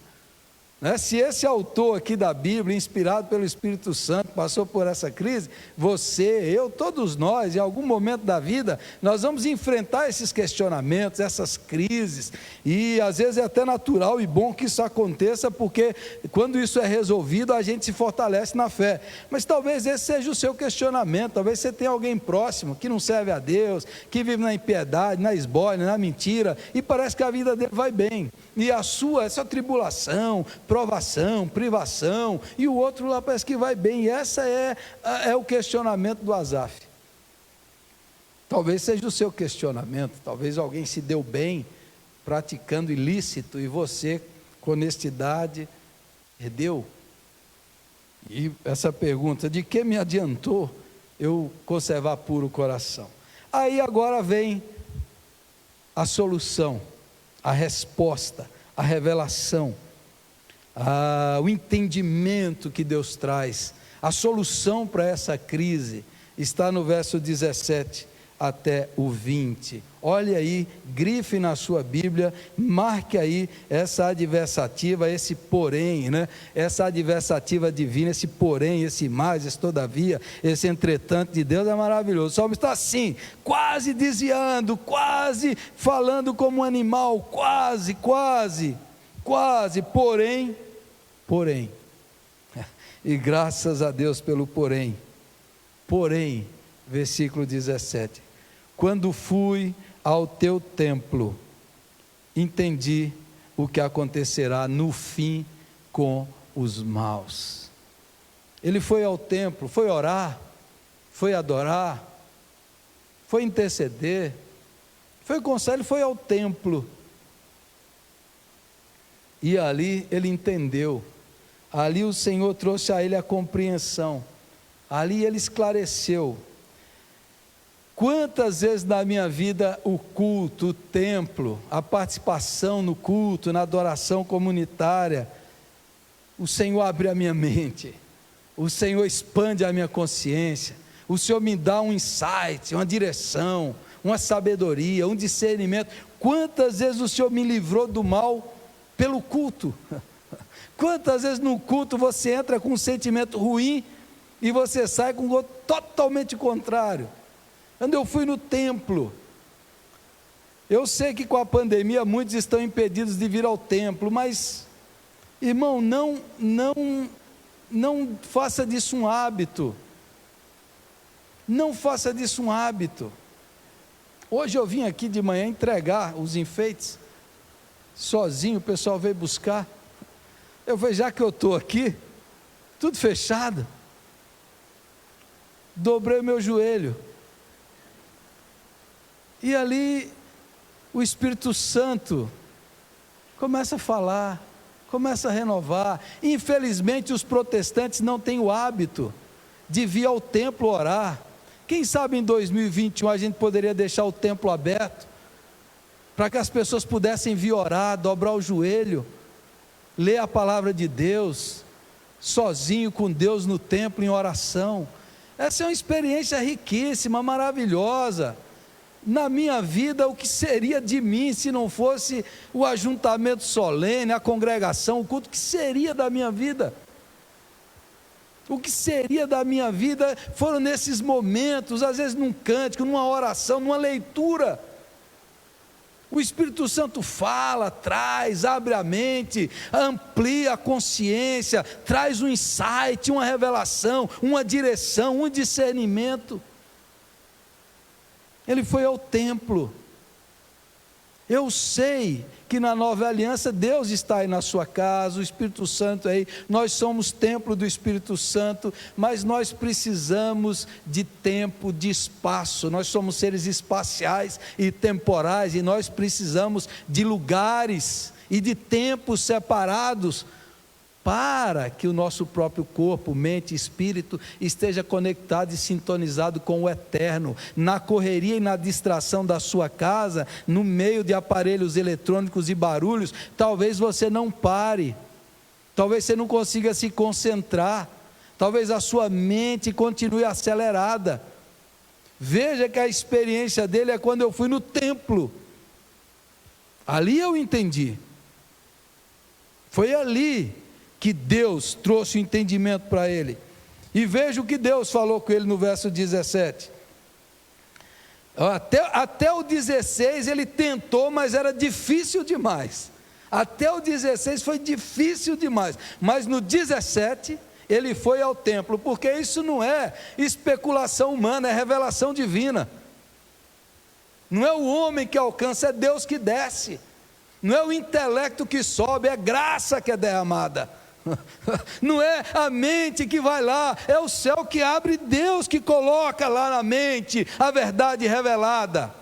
né? Se esse autor aqui da Bíblia, inspirado pelo Espírito Santo, passou por essa crise, você, eu, todos nós, em algum momento da vida, nós vamos enfrentar esses questionamentos, essas crises, e às vezes é até natural e bom que isso aconteça, porque quando isso é resolvido, a gente se fortalece na fé. Mas talvez esse seja o seu questionamento, talvez você tenha alguém próximo, que não serve a Deus, que vive na impiedade, na esbórnia, na mentira, e parece que a vida dele vai bem, e essa tribulação, provação, privação, e o outro lá parece que vai bem, e essa é o questionamento do Asaf. Talvez seja o seu questionamento, talvez alguém se deu bem, praticando ilícito, e você, com honestidade, perdeu. E essa pergunta, de que me adiantou eu conservar puro o coração? Aí agora vem a solução, a resposta, a revelação, o entendimento que Deus traz, a solução para essa crise, está no verso 17 até o 20, olhe aí, grife na sua Bíblia, marque aí essa adversativa, esse porém, né? Essa adversativa divina, esse porém, esse mais, esse todavia, esse entretanto de Deus é maravilhoso. O salmo está assim, quase desviando, quase falando como um animal, quase, porém, e graças a Deus pelo porém, versículo 17, quando fui ao teu templo, entendi o que acontecerá no fim com os maus. Ele foi ao templo, foi orar, foi adorar, foi interceder, foi conselho, foi ao templo, e ali ele entendeu, ali o Senhor trouxe a ele a compreensão, ali ele esclareceu. Quantas vezes na minha vida o culto, o templo, a participação no culto, na adoração comunitária, o Senhor abre a minha mente, o Senhor expande a minha consciência, o Senhor me dá um insight, uma direção, uma sabedoria, um discernimento. Quantas vezes o Senhor me livrou do mal pelo culto? Quantas vezes no culto você entra com um sentimento ruim e você sai com outro totalmente contrário? Quando eu fui no templo, eu sei que com a pandemia muitos estão impedidos de vir ao templo, mas, irmão, não faça disso um hábito, não faça disso um hábito. Hoje eu vim aqui de manhã entregar os enfeites, sozinho, o pessoal veio buscar, eu falei, já que eu estou aqui, tudo fechado, dobrei o meu joelho, e ali o Espírito Santo começa a falar, começa a renovar. Infelizmente os protestantes não têm o hábito de vir ao templo orar. Quem sabe em 2021 a gente poderia deixar o templo aberto, para que as pessoas pudessem vir orar, dobrar o joelho, ler a palavra de Deus, sozinho com Deus no templo em oração. Essa é uma experiência riquíssima, maravilhosa. Na minha vida, o que seria de mim se não fosse o ajuntamento solene, a congregação, o culto? O que seria da minha vida? O que seria da minha vida foram nesses momentos, às vezes num cântico, numa oração, numa leitura. O Espírito Santo fala, traz, abre a mente, amplia a consciência, traz um insight, uma revelação, uma direção, um discernimento. Ele foi ao templo. Eu sei que na nova aliança Deus está aí na sua casa, o Espírito Santo aí, nós somos templo do Espírito Santo, mas nós precisamos de tempo, de espaço, nós somos seres espaciais e temporais, e nós precisamos de lugares e de tempos separados, para que o nosso próprio corpo, mente e espírito esteja conectado e sintonizado com o eterno. Na correria e na distração da sua casa, no meio de aparelhos eletrônicos e barulhos, talvez você não pare, talvez você não consiga se concentrar, talvez a sua mente continue acelerada. Veja que a experiência dele é quando eu fui no templo. Ali eu entendi. Foi ali que Deus trouxe o entendimento para ele. E veja o que Deus falou com ele no verso 17. Até o 16 ele tentou, mas era difícil demais. Até o 16 foi difícil demais. Mas no 17 ele foi ao templo, porque isso não é especulação humana, é revelação divina. Não é o homem que alcança, é Deus que desce. Não é o intelecto que sobe, é graça que é derramada. Não é a mente que vai lá, é o céu que abre, Deus que coloca lá na mente a verdade revelada.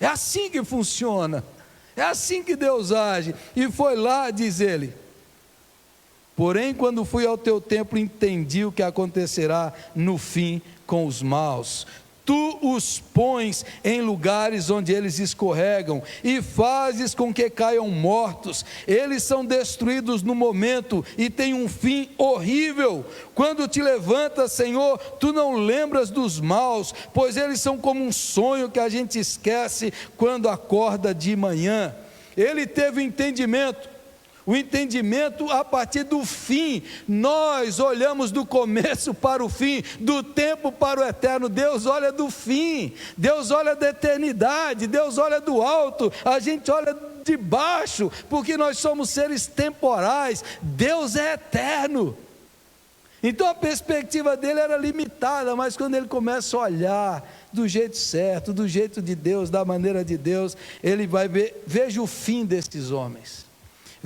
É assim que funciona, é assim que Deus age. E foi lá, diz ele: porém, quando fui ao teu templo, entendi o que acontecerá no fim com os maus. Tu os pões em lugares onde eles escorregam e fazes com que caiam mortos. Eles são destruídos no momento e têm um fim horrível. Quando te levantas, Senhor, tu não lembras dos maus, pois eles são como um sonho que a gente esquece quando acorda de manhã. Ele teve entendimento. O entendimento a partir do fim. Nós olhamos do começo para o fim, do tempo para o eterno. Deus olha do fim, Deus olha da eternidade, Deus olha do alto, a gente olha de baixo, porque nós somos seres temporais, Deus é eterno. Então a perspectiva dele era limitada, mas quando ele começa a olhar do jeito certo, do jeito de Deus, da maneira de Deus, ele vai ver. Veja o fim destes homens.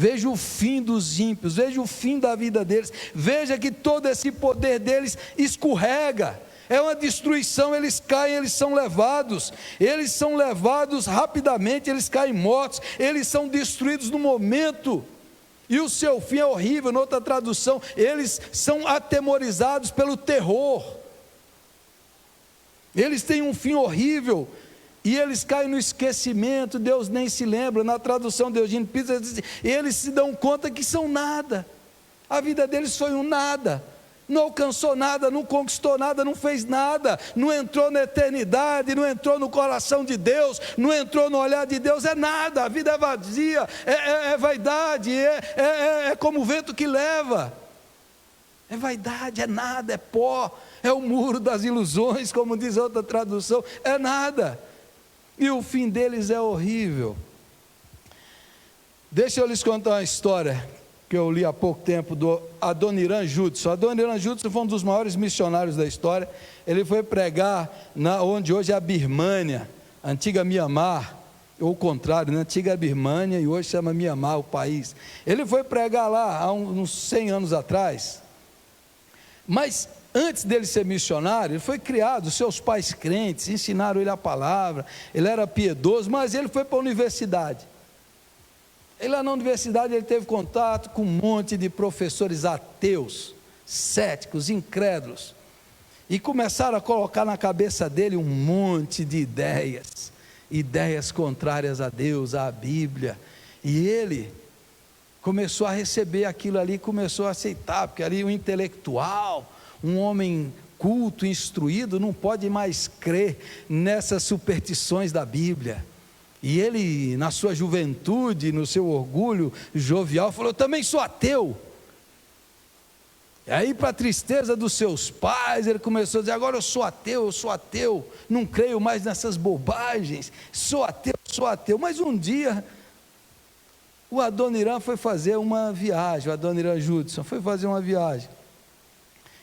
Veja o fim dos ímpios, veja o fim da vida deles, veja que todo esse poder deles escorrega, é uma destruição, eles caem, eles são levados rapidamente, eles caem mortos, eles são destruídos no momento, e o seu fim é horrível. Noutra tradução, eles são atemorizados pelo terror, eles têm um fim horrível, e eles caem no esquecimento, Deus nem se lembra. Na tradução de Eugênio Pisa, eles se dão conta que são nada, a vida deles foi um nada, não alcançou nada, não conquistou nada, não fez nada, não entrou na eternidade, não entrou no coração de Deus, não entrou no olhar de Deus, é nada, a vida é vazia, é vaidade, é como o vento que leva, é vaidade, é nada, é pó, é o muro das ilusões, como diz outra tradução, é nada. E o fim deles é horrível. Deixa eu lhes contar uma história que eu li há pouco tempo do Adoniran Judson. Adoniran Judson foi um dos maiores missionários da história. Ele foi pregar onde hoje é a Birmânia, antiga Mianmar, ou o contrário, antiga Birmânia e hoje chama Mianmar o país. Ele foi pregar lá há uns 100 anos atrás, mas antes dele ser missionário, ele foi criado, seus pais crentes, ensinaram ele a palavra, ele era piedoso, mas ele foi para a universidade. E lá na universidade ele teve contato com um monte de professores ateus, céticos, incrédulos, e começaram a colocar na cabeça dele um monte de ideias contrárias a Deus, à Bíblia, e ele começou a receber aquilo ali, começou a aceitar, porque ali o intelectual, um homem culto, instruído, não pode mais crer nessas superstições da Bíblia. E ele, na sua juventude, no seu orgulho jovial, falou: eu também sou ateu. E aí, para a tristeza dos seus pais, ele começou a dizer: agora eu sou ateu, não creio mais nessas bobagens, sou ateu. Mas um dia, o Adoniran foi fazer uma viagem, o Adoniran Judson foi fazer uma viagem.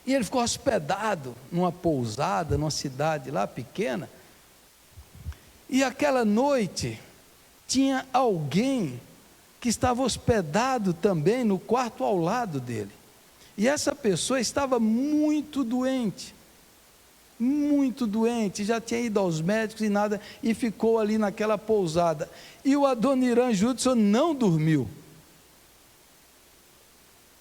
E ele ficou hospedado numa pousada, numa cidade lá pequena. E aquela noite, tinha alguém que estava hospedado também no quarto ao lado dele. E essa pessoa estava muito doente, já tinha ido aos médicos e nada, e ficou ali naquela pousada. E o Adoniran Judson não dormiu.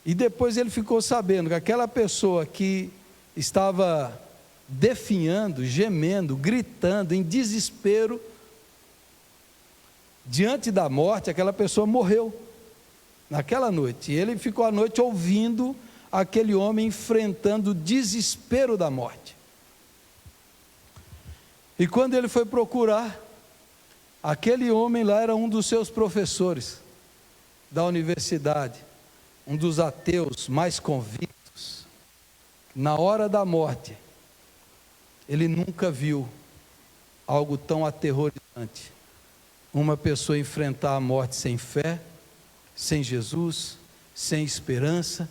E depois ele ficou sabendo que aquela pessoa que estava definhando, gemendo, gritando, em desespero, diante da morte, aquela pessoa morreu, naquela noite. E ele ficou a noite ouvindo aquele homem enfrentando o desespero da morte. E quando ele foi procurar, Aquele homem lá era um dos seus professores da universidade, um dos ateus mais convictos. Na hora da morte, ele nunca viu algo tão aterrorizante. Uma pessoa enfrentar a morte sem fé, sem Jesus, sem esperança.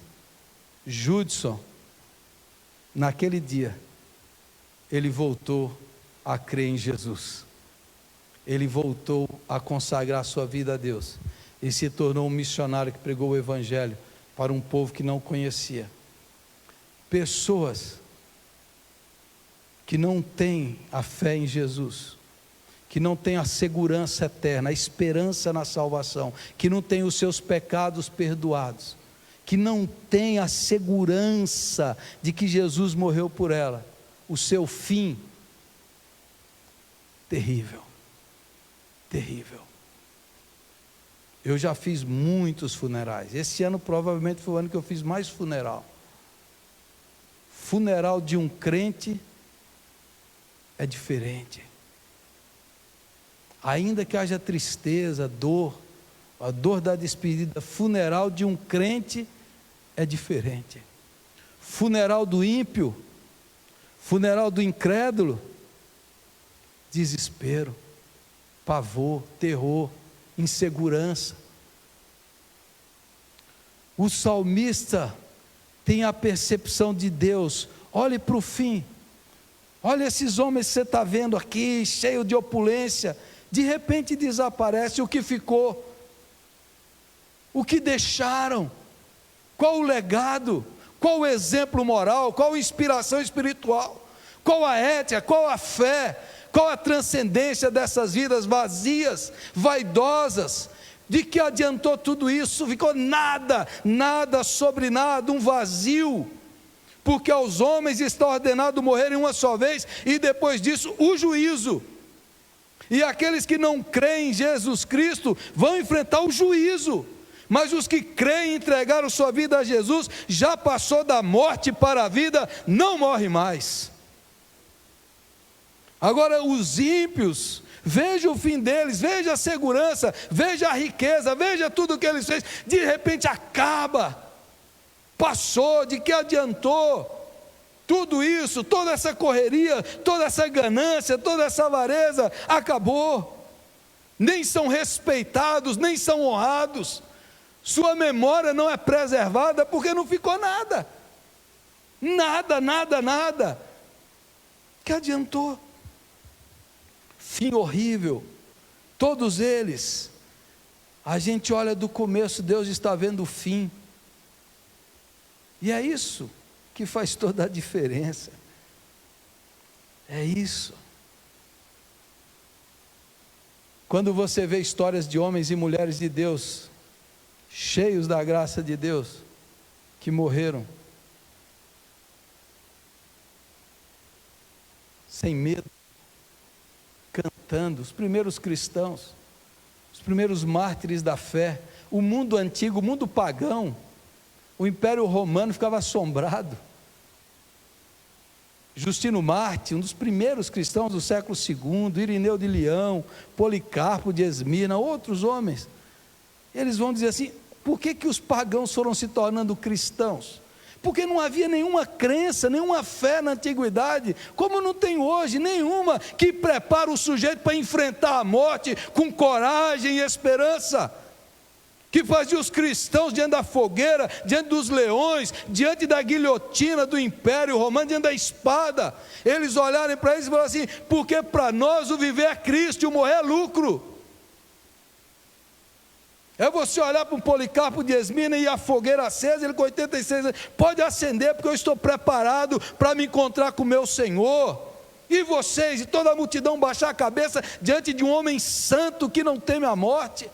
Judson, naquele dia, ele voltou a crer em Jesus. Ele voltou a consagrar sua vida a Deus. E se tornou um missionário que pregou o Evangelho para um povo que não conhecia. Pessoas que não têm a fé em Jesus, que não têm a segurança eterna, a esperança na salvação, que não têm os seus pecados perdoados, que não têm a segurança de que Jesus morreu por ela, o seu fim, terrível, terrível. Eu já fiz muitos funerais. Esse ano provavelmente foi o ano que eu fiz mais funeral. Funeral de um crente é diferente. Ainda que haja tristeza, dor, a dor da despedida, funeral de um crente é diferente. Funeral do ímpio, funeral do incrédulo, desespero, pavor, terror, insegurança. O salmista tem a percepção de Deus. Olhe para o fim, olha esses homens que você está vendo aqui, cheio de opulência, de repente desaparece. O que ficou? O que deixaram? Qual o legado? Qual o exemplo moral? Qual a inspiração espiritual? Qual a ética? Qual a fé? Qual a transcendência dessas vidas vazias, vaidosas? De que adiantou tudo isso? Ficou nada, nada sobre nada, um vazio. Porque aos homens está ordenado morrerem uma só vez, e depois disso o juízo. E aqueles que não creem em Jesus Cristo vão enfrentar o juízo. Mas os que creem e entregaram sua vida a Jesus, já passou da morte para a vida, não morre mais. Agora os ímpios, veja o fim deles, veja a segurança, veja a riqueza, veja tudo o que eles fez, de repente acaba, passou, de que adiantou? Tudo isso, toda essa correria, toda essa ganância, toda essa avareza, acabou, nem são respeitados, nem são honrados, sua memória não é preservada, porque não ficou nada, nada, nada, nada, que adiantou? Fim horrível, todos eles. A gente olha do começo, Deus está vendo o fim, e é isso que faz toda a diferença, é isso. Quando você vê histórias de homens e mulheres de Deus, cheios da graça de Deus, que morreram, sem medo, cantando, os primeiros cristãos, os primeiros mártires da fé, o mundo antigo, o mundo pagão, o Império Romano ficava assombrado. Justino Marte, um dos primeiros cristãos do século II, Irineu de Leão, Policarpo de Esmirna, outros homens, eles vão dizer assim: por que os pagãos foram se tornando cristãos? Porque não havia nenhuma crença, nenhuma fé na antiguidade, como não tem hoje, nenhuma, que prepara o sujeito para enfrentar a morte com coragem e esperança, que fazia os cristãos diante da fogueira, diante dos leões, diante da guilhotina do Império Romano, diante da espada, eles olharem para eles e falarem assim: porque para nós o viver é Cristo e o morrer é lucro. É você olhar para um Policarpo de Esmirna e a fogueira acesa, ele com 86 anos, pode acender, porque eu estou preparado para me encontrar com o meu Senhor. E vocês, e toda a multidão baixar a cabeça diante de um homem santo que não teme a morte,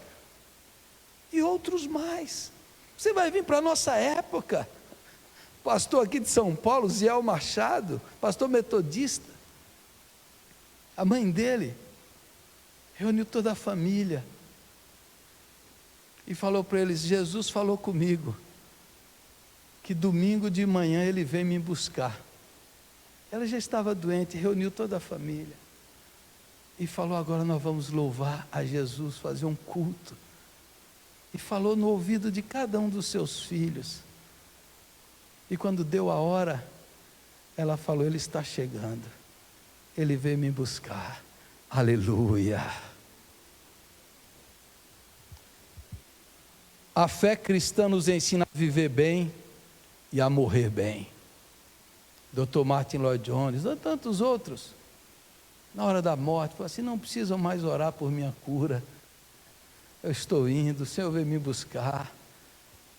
e outros mais. Você vai vir para a nossa época, pastor aqui de São Paulo, Ziel Machado, pastor metodista, a mãe dele reuniu toda a família e falou para eles: Jesus falou comigo que domingo de manhã ele vem me buscar. Ela já estava doente, reuniu toda a família e falou: agora nós vamos louvar a Jesus, fazer um culto. E falou no ouvido de cada um dos seus filhos. E quando deu a hora, ela falou: ele está chegando, ele veio me buscar. Aleluia. A fé cristã nos ensina a viver bem e a morrer bem. Dr. Martin Lloyd Jones, e tantos outros, na hora da morte, falou assim: não precisam mais orar por minha cura, eu estou indo, o Senhor veio me buscar,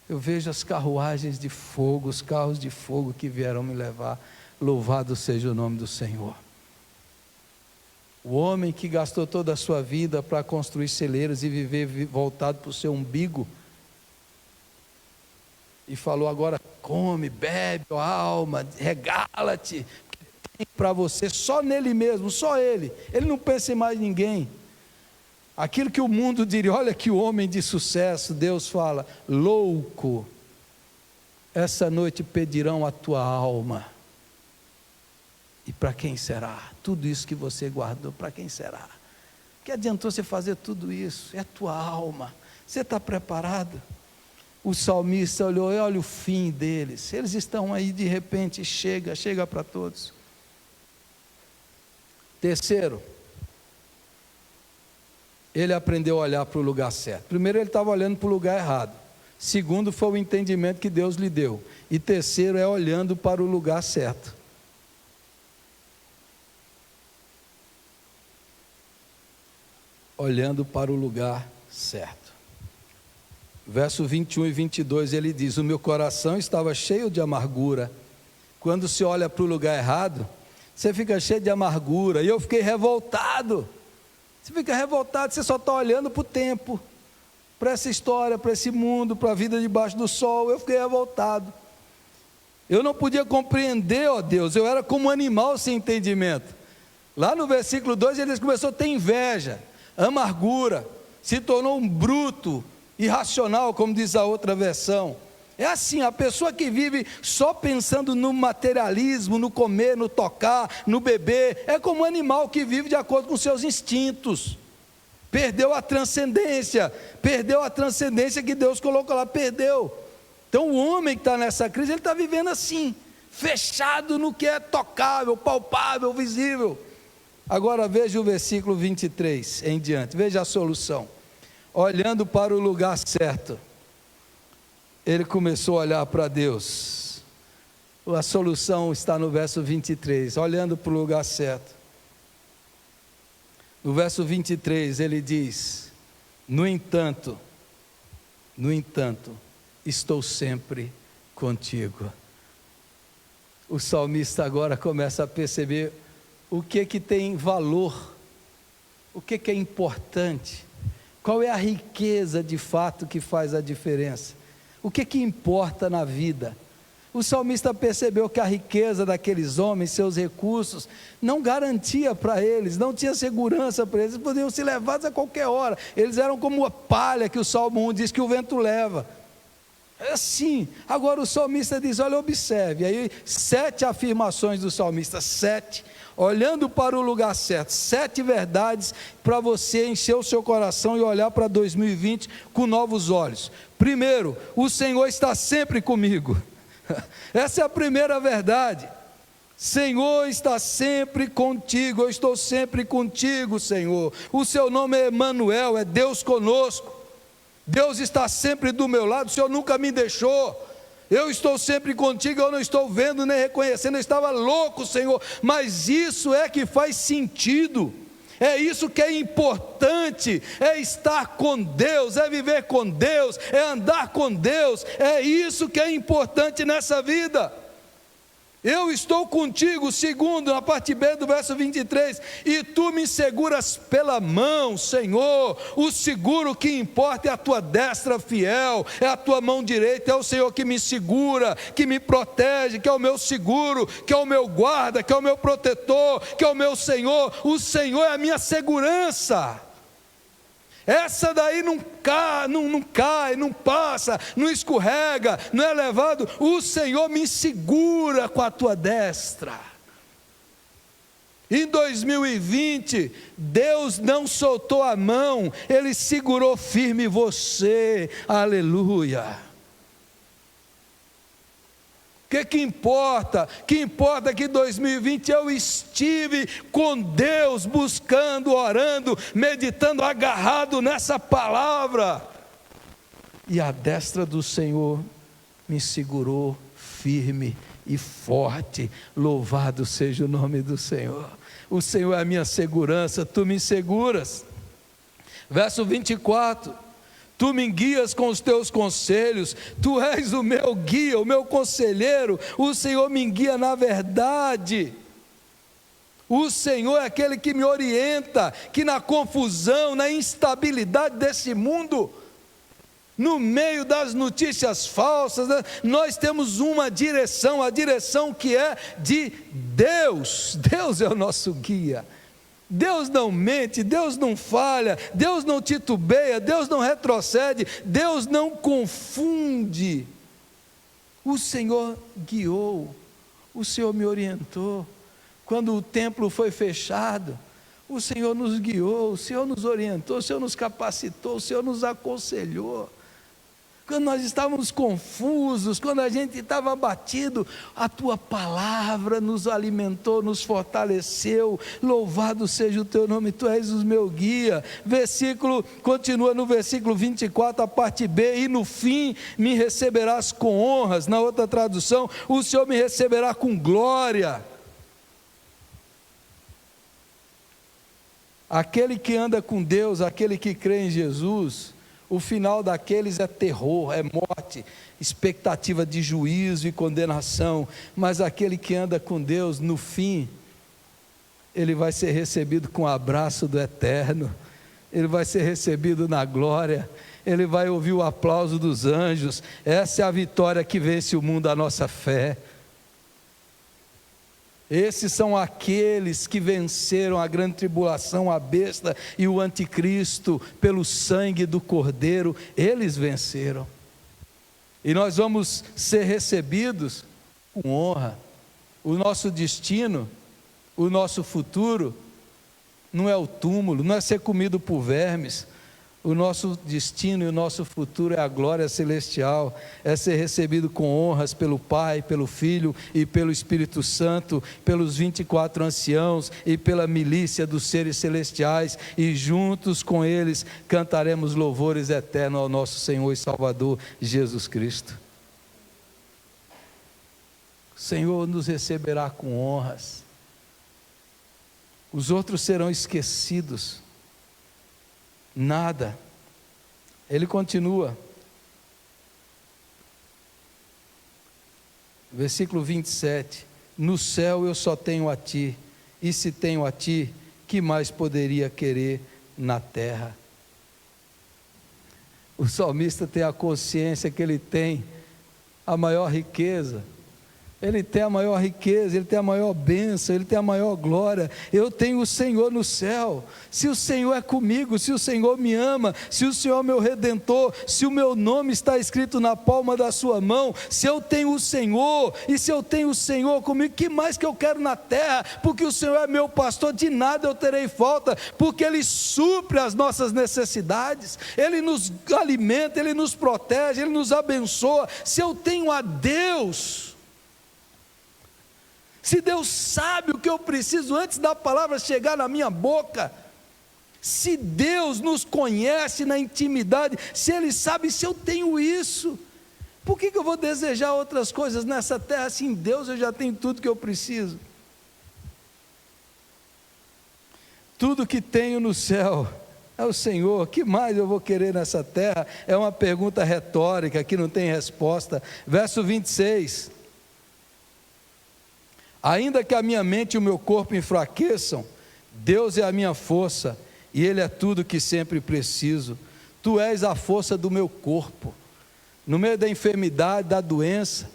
eu vejo as carruagens de fogo, os carros de fogo que vieram me levar, louvado seja o nome do Senhor. O homem que gastou toda a sua vida para construir celeiros e viver voltado para o seu umbigo, e falou: agora come, bebe, ó alma, regala-te, tem para você, só nele mesmo, só ele não pensa em mais ninguém. Aquilo que o mundo diria: olha que homem de sucesso, Deus fala: louco, essa noite pedirão a tua alma. E para quem será? Tudo isso que você guardou, para quem será? Que adiantou você fazer tudo isso? É a tua alma. Você está preparado? O salmista olhou: olha o fim deles, eles estão aí, de repente chega para todos. Terceiro, ele aprendeu a olhar para o lugar certo. Primeiro, ele estava olhando para o lugar errado. Segundo, foi o entendimento que Deus lhe deu. E terceiro, é olhando para o lugar certo. Olhando para o lugar certo. Verso 21 e 22, ele diz: o meu coração estava cheio de amargura. Quando se olha para o lugar errado, você fica cheio de amargura. E eu fiquei revoltado. Você fica revoltado, você só está olhando para o tempo, para essa história, para esse mundo, para a vida debaixo do sol. Eu fiquei revoltado. Eu não podia compreender, ó Deus, eu era como um animal sem entendimento. Lá no versículo 2, ele começou a ter inveja, amargura, se tornou um bruto, irracional, como diz a outra versão. É assim, a pessoa que vive só pensando no materialismo, no comer, no tocar, no beber, é como um animal que vive de acordo com seus instintos. Perdeu a transcendência que Deus colocou lá, perdeu. Então o homem que está nessa crise, ele está vivendo assim, fechado no que é tocável, palpável, visível. Agora veja o versículo 23 em diante, veja a solução. Olhando para o lugar certo, ele começou a olhar para Deus. A solução está no verso 23, olhando para o lugar certo. No verso 23 ele diz: no entanto, estou sempre contigo. O salmista agora começa a perceber o que tem valor, o que é importante, qual é a riqueza de fato que faz a diferença, o que importa na vida. O salmista percebeu que a riqueza daqueles homens, seus recursos, não garantia para eles, não tinha segurança para eles, podiam ser levados a qualquer hora. Eles eram como a palha que o Salmo 1 diz que o vento leva. É assim. Agora o salmista diz: olha, observe, aí 7 afirmações do salmista, 7, olhando para o lugar certo, 7 verdades para você encher o seu coração e olhar para 2020 com novos olhos. Primeiro, o Senhor está sempre comigo. Essa é a primeira verdade. Senhor está sempre contigo, eu estou sempre contigo, Senhor. O seu nome é Emanuel, é Deus conosco. Deus está sempre do meu lado, o Senhor nunca me deixou. Eu estou sempre contigo, eu não estou vendo nem reconhecendo, eu estava louco, Senhor, mas isso é que faz sentido. É isso que é importante, é estar com Deus, é viver com Deus, é andar com Deus, é isso que é importante nessa vida. Eu estou contigo, segundo, na parte B do verso 23, e tu me seguras pela mão, Senhor. O seguro que importa é a tua destra fiel, é a tua mão direita, é o Senhor que me segura, que me protege, que é o meu seguro, que é o meu guarda, que é o meu protetor, que é o meu Senhor. O Senhor é a minha segurança. Essa daí não cai, não passa, não escorrega, não é levado. O Senhor me segura com a tua destra. Em 2020, Deus não soltou a mão, Ele segurou firme você, aleluia. O que importa? Que importa que em 2020 eu estive com Deus, buscando, orando, meditando, agarrado nessa palavra, e a destra do Senhor me segurou firme e forte. Louvado seja o nome do Senhor. O Senhor é a minha segurança, tu me seguras. Verso 24: tu me guias com os teus conselhos, tu és o meu guia, o meu conselheiro, o Senhor me guia na verdade. O Senhor é aquele que me orienta, que na confusão, na instabilidade desse mundo, no meio das notícias falsas, nós temos uma direção, a direção que é de Deus. Deus é o nosso guia. Deus não mente, Deus não falha, Deus não titubeia, Deus não retrocede, Deus não confunde. O Senhor guiou, o Senhor me orientou. Quando o templo foi fechado, o Senhor nos guiou, o Senhor nos orientou, o Senhor nos capacitou, o Senhor nos aconselhou. Quando nós estávamos confusos, quando a gente estava abatido, a tua palavra nos alimentou, nos fortaleceu. Louvado seja o teu nome, tu és o meu guia. Continua no versículo 24, a parte B: e no fim me receberás com honras. Na outra tradução, o Senhor me receberá com glória. Aquele que anda com Deus, aquele que crê em Jesus, o final daqueles é terror, é morte, expectativa de juízo e condenação. Mas aquele que anda com Deus, no fim, ele vai ser recebido com o abraço do Eterno, ele vai ser recebido na glória, ele vai ouvir o aplauso dos anjos. Essa é a vitória que vence o mundo, a nossa fé. Esses são aqueles que venceram a grande tribulação, a besta e o anticristo, pelo sangue do Cordeiro. Eles venceram, e nós vamos ser recebidos com honra. O nosso destino, o nosso futuro, não é o túmulo, não é ser comido por vermes. O nosso destino e o nosso futuro é a glória celestial, é ser recebido com honras pelo Pai, pelo Filho e pelo Espírito Santo, pelos 24 anciãos e pela milícia dos seres celestiais, e juntos com eles cantaremos louvores eternos ao nosso Senhor e Salvador Jesus Cristo. O Senhor nos receberá com honras, os outros serão esquecidos. Nada. Ele continua, versículo 27, no céu eu só tenho a ti, e se tenho a ti, que mais poderia querer na terra? O salmista tem a consciência que ele tem a maior riqueza, ele tem a maior riqueza, ele tem a maior bênção, ele tem a maior glória. Eu tenho o Senhor no céu. Se o Senhor é comigo, se o Senhor me ama, se o Senhor é meu Redentor, se o meu nome está escrito na palma da sua mão, se eu tenho o Senhor, e se eu tenho o Senhor comigo, que mais que eu quero na terra? Porque o Senhor é meu pastor, de nada eu terei falta, porque Ele supre as nossas necessidades, Ele nos alimenta, Ele nos protege, Ele nos abençoa. Se eu tenho a Deus, se Deus sabe o que eu preciso antes da palavra chegar na minha boca, se Deus nos conhece na intimidade, se Ele sabe, se eu tenho isso, por que eu vou desejar outras coisas nessa terra, se em Deus eu já tenho tudo que eu preciso? Tudo que tenho no céu é o Senhor, que mais eu vou querer nessa terra? É uma pergunta retórica que não tem resposta. Verso 26, ainda que a minha mente e o meu corpo enfraqueçam, Deus é a minha força, e Ele é tudo que sempre preciso. Tu és a força do meu corpo, no meio da enfermidade, da doença,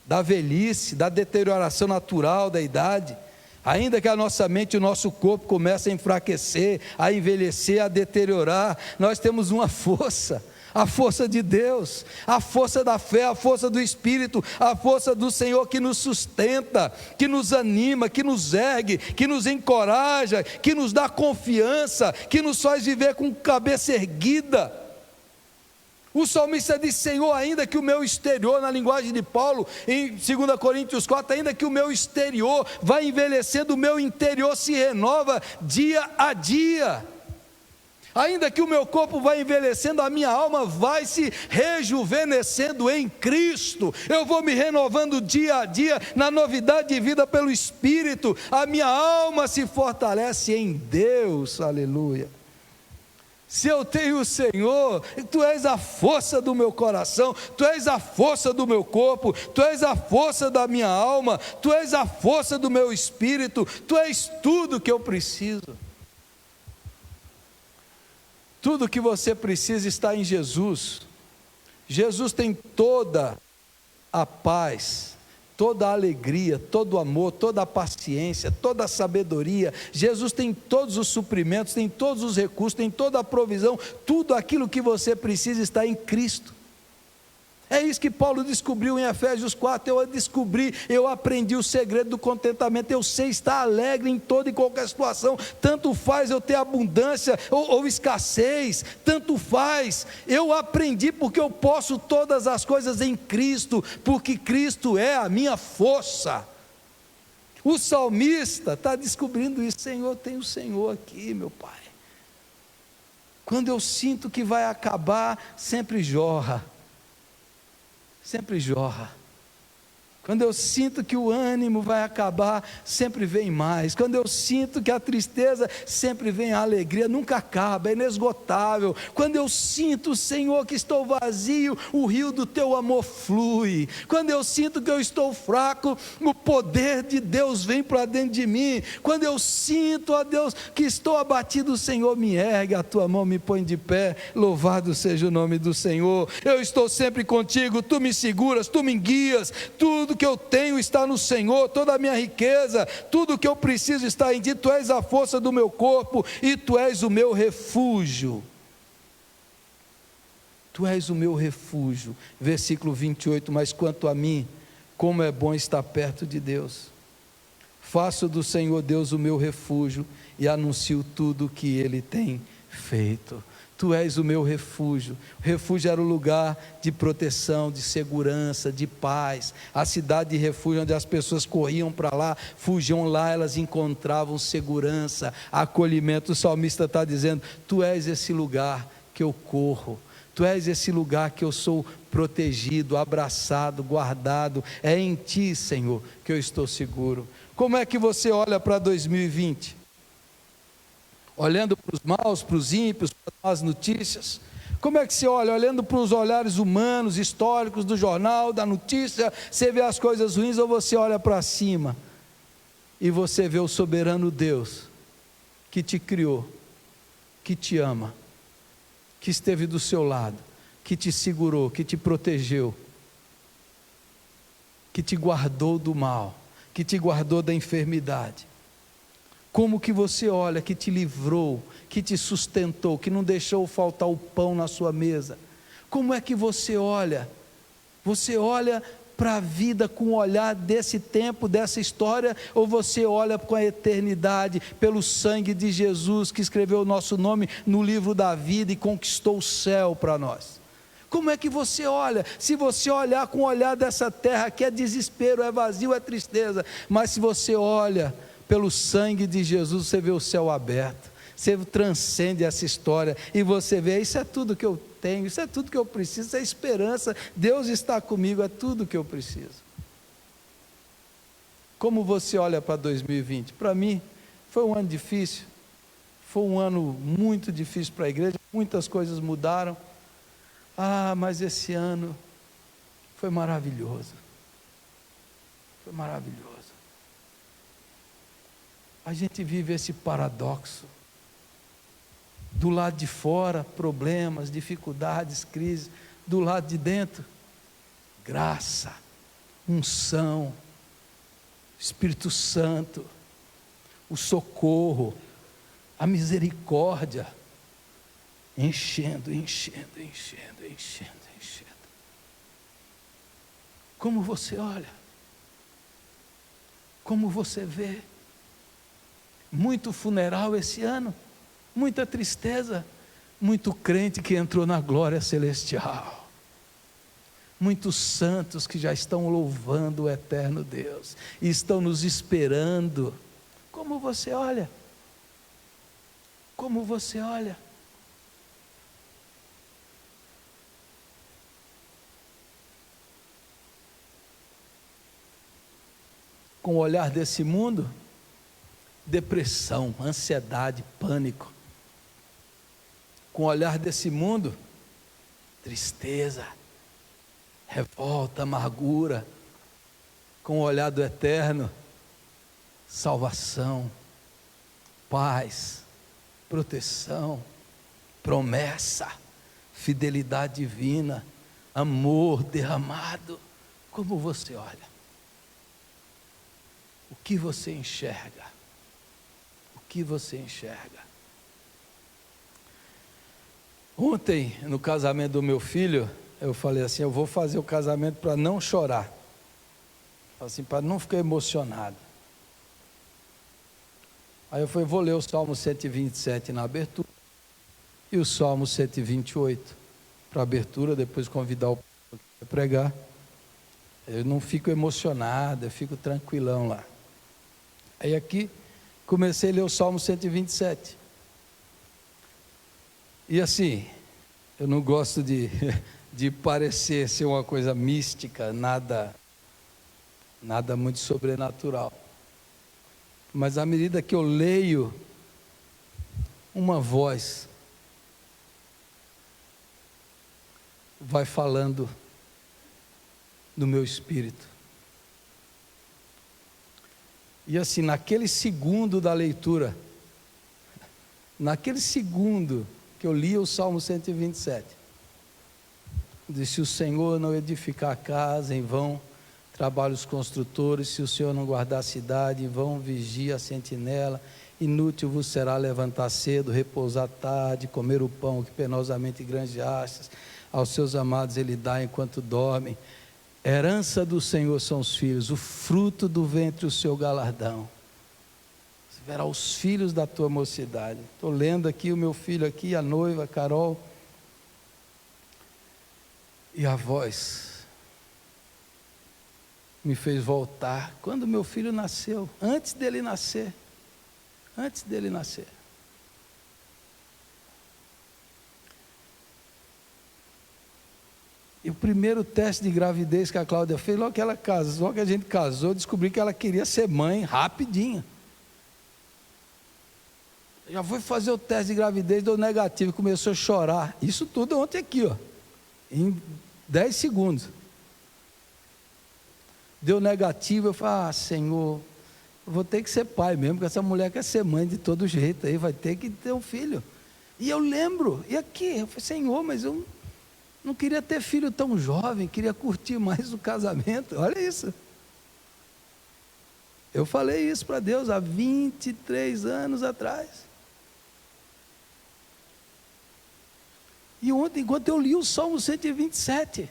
da velhice, da deterioração natural da idade. Ainda que a nossa mente e o nosso corpo comecem a enfraquecer, a envelhecer, a deteriorar, nós temos uma força. A força de Deus, a força da fé, a força do Espírito, a força do Senhor que nos sustenta, que nos anima, que nos ergue, que nos encoraja, que nos dá confiança, que nos faz viver com cabeça erguida. O salmista diz: Senhor, ainda que o meu exterior, na linguagem de Paulo, em 2 Coríntios 4, ainda que o meu exterior vá envelhecendo, o meu interior se renova dia a dia. Ainda que o meu corpo vá envelhecendo, a minha alma vai se rejuvenescendo em Cristo. Eu vou me renovando dia a dia, na novidade de vida pelo Espírito. A minha alma se fortalece em Deus, aleluia. Se eu tenho o Senhor, Tu és a força do meu coração, Tu és a força do meu corpo, Tu és a força da minha alma, Tu és a força do meu espírito, Tu és tudo que eu preciso. Tudo que você precisa está em Jesus. Jesus tem toda a paz, toda a alegria, todo o amor, toda a paciência, toda a sabedoria. Jesus tem todos os suprimentos, tem todos os recursos, tem toda a provisão. Tudo aquilo que você precisa está em Cristo. É isso que Paulo descobriu em Efésios 4, eu aprendi o segredo do contentamento. Eu sei estar alegre em toda e qualquer situação, tanto faz eu ter abundância ou escassez, tanto faz, eu aprendi porque eu posso todas as coisas em Cristo, porque Cristo é a minha força. O salmista está descobrindo isso: Senhor, tem o Senhor aqui, meu Pai. Quando eu sinto que vai acabar, sempre jorra. Sempre jorra. Quando eu sinto que o ânimo vai acabar, sempre vem mais. Quando eu sinto que a tristeza, sempre vem a alegria, nunca acaba, é inesgotável. Quando eu sinto, Senhor, que estou vazio, o rio do Teu amor flui. Quando eu sinto que eu estou fraco, o poder de Deus vem para dentro de mim. Quando eu sinto, ó Deus, que estou abatido, o Senhor me ergue, a Tua mão me põe de pé. Louvado seja o nome do Senhor. Eu estou sempre contigo, Tu me seguras, Tu me guias, tudo que eu tenho está no Senhor, toda a minha riqueza, tudo que eu preciso está em Ti. Tu és a força do meu corpo e Tu és o meu refúgio. Tu és o meu refúgio. Versículo 28, mas quanto a mim, como é bom estar perto de Deus. Faço do Senhor Deus o meu refúgio e anuncio tudo o que Ele tem feito. Tu és o meu refúgio. O refúgio era o lugar de proteção, de segurança, de paz. A cidade de refúgio, onde as pessoas corriam para lá, fugiam lá, elas encontravam segurança, acolhimento. O salmista está dizendo: Tu és esse lugar que eu corro. Tu és esse lugar que eu sou protegido, abraçado, guardado. É em Ti, Senhor, que eu estou seguro. Como é que você olha para 2020? Olhando para os maus, para os ímpios, para as notícias? Como é que você olha? Olhando para os olhares humanos, históricos, do jornal, da notícia, você vê as coisas ruins, ou você olha para cima e você vê o soberano Deus que te criou, que te ama, que esteve do seu lado, que te segurou, que te protegeu, que te guardou do mal, que te guardou da enfermidade? Como que você olha, que te livrou, que te sustentou, que não deixou faltar o pão na sua mesa? Como é que você olha? Você olha para a vida com o olhar desse tempo, dessa história, ou você olha com a eternidade, pelo sangue de Jesus, que escreveu o nosso nome no livro da vida e conquistou o céu para nós? Como é que você olha? Se você olhar com o olhar dessa terra, que é desespero, é vazio, é tristeza, mas se você olha pelo sangue de Jesus, você vê o céu aberto, você transcende essa história, e você vê: isso é tudo que eu tenho, isso é tudo que eu preciso, isso é esperança, Deus está comigo, é tudo que eu preciso. Como você olha para 2020? Para mim, foi um ano difícil, foi um ano muito difícil para a igreja, muitas coisas mudaram, mas esse ano foi maravilhoso, foi maravilhoso. A gente vive esse paradoxo, do lado de fora, problemas, dificuldades, crises, do lado de dentro, graça, unção, Espírito Santo, o socorro, a misericórdia. enchendo, enchendo, enchendo, enchendo, enchendo. Como você olha? Como você vê? Muito funeral esse ano, muita tristeza, muito crente que entrou na glória celestial, muitos santos que já estão louvando o eterno Deus, e estão nos esperando. Como você olha? Como você olha? Com o olhar desse mundo, depressão, ansiedade, pânico. Com o olhar desse mundo, tristeza, revolta, amargura. Com o olhar do eterno, salvação, paz, proteção, promessa, fidelidade divina, amor derramado. Como você olha? O que você enxerga? O que você enxerga? Ontem, no casamento do meu filho, eu falei assim, eu vou fazer o casamento para não chorar, assim, para não ficar emocionado. Aí eu falei, vou ler o Salmo 127 na abertura, e o Salmo 128 para abertura, depois convidar o pastor para pregar. Eu não fico emocionado, eu fico tranquilão lá. Aí aqui, comecei a ler o Salmo 127. E assim, eu não gosto de parecer ser uma coisa mística, nada muito sobrenatural. Mas à medida que eu leio, uma voz vai falando no meu espírito. E assim, naquele segundo da leitura, naquele segundo que eu li o Salmo 127, disse: se o Senhor não edificar a casa, em vão trabalham os construtores, se o Senhor não guardar a cidade, em vão vigia a sentinela, inútil vos será levantar cedo, repousar tarde, comer o pão que penosamente granjeastes, aos seus amados ele dá enquanto dormem. Herança do Senhor são os filhos, o fruto do ventre o seu galardão. Você verá os filhos da tua mocidade. Estou lendo aqui o meu filho aqui, a noiva, Carol. E a voz me fez voltar, quando meu filho nasceu, antes dele nascer. E o primeiro teste de gravidez que a Cláudia fez, logo que ela casou, logo que a gente casou, descobri que ela queria ser mãe, rapidinho. Já foi fazer o teste de gravidez, deu negativo, começou a chorar. Isso tudo ontem aqui, ó, em 10 segundos. Deu negativo, eu falei, Senhor, eu vou ter que ser pai mesmo, porque essa mulher quer ser mãe de todo jeito, aí vai ter que ter um filho. E eu lembro, e aqui, eu falei, Senhor, mas eu não queria ter filho tão jovem, queria curtir mais o casamento. Olha isso. Eu falei isso para Deus há 23 anos atrás. E ontem, enquanto eu li o Salmo 127,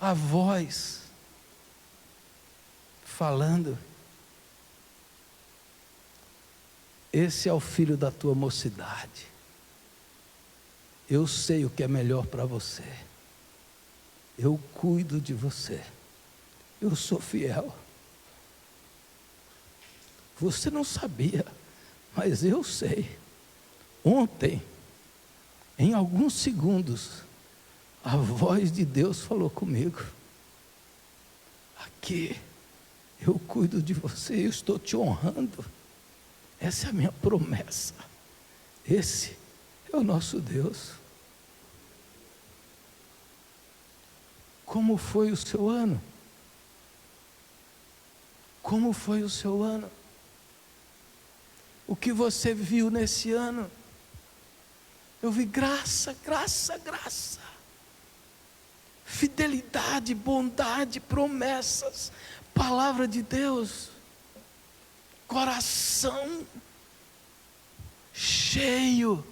a voz falando: esse é o filho da tua mocidade. Eu sei o que é melhor para você. Eu cuido de você. Eu sou fiel. Você não sabia, mas eu sei. Ontem, em alguns segundos, a voz de Deus falou comigo: aqui, eu cuido de você, eu estou te honrando. Essa é a minha promessa. Esse é o nosso Deus. Como foi o seu ano? Como foi o seu ano? O que você viu nesse ano? Eu vi graça, graça, graça. Fidelidade, bondade, promessas, palavra de Deus. Coração cheio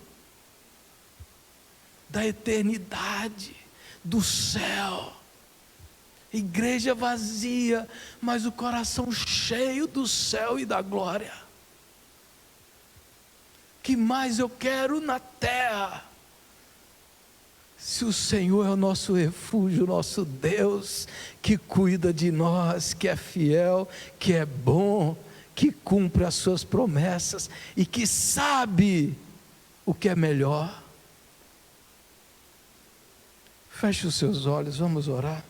da eternidade, do céu. Igreja vazia, mas o coração cheio do céu e da glória. Que mais eu quero na terra? Se o Senhor é o nosso refúgio, o nosso Deus, que cuida de nós, que é fiel, que é bom, que cumpre as suas promessas e que sabe o que é melhor. Feche os seus olhos, vamos orar.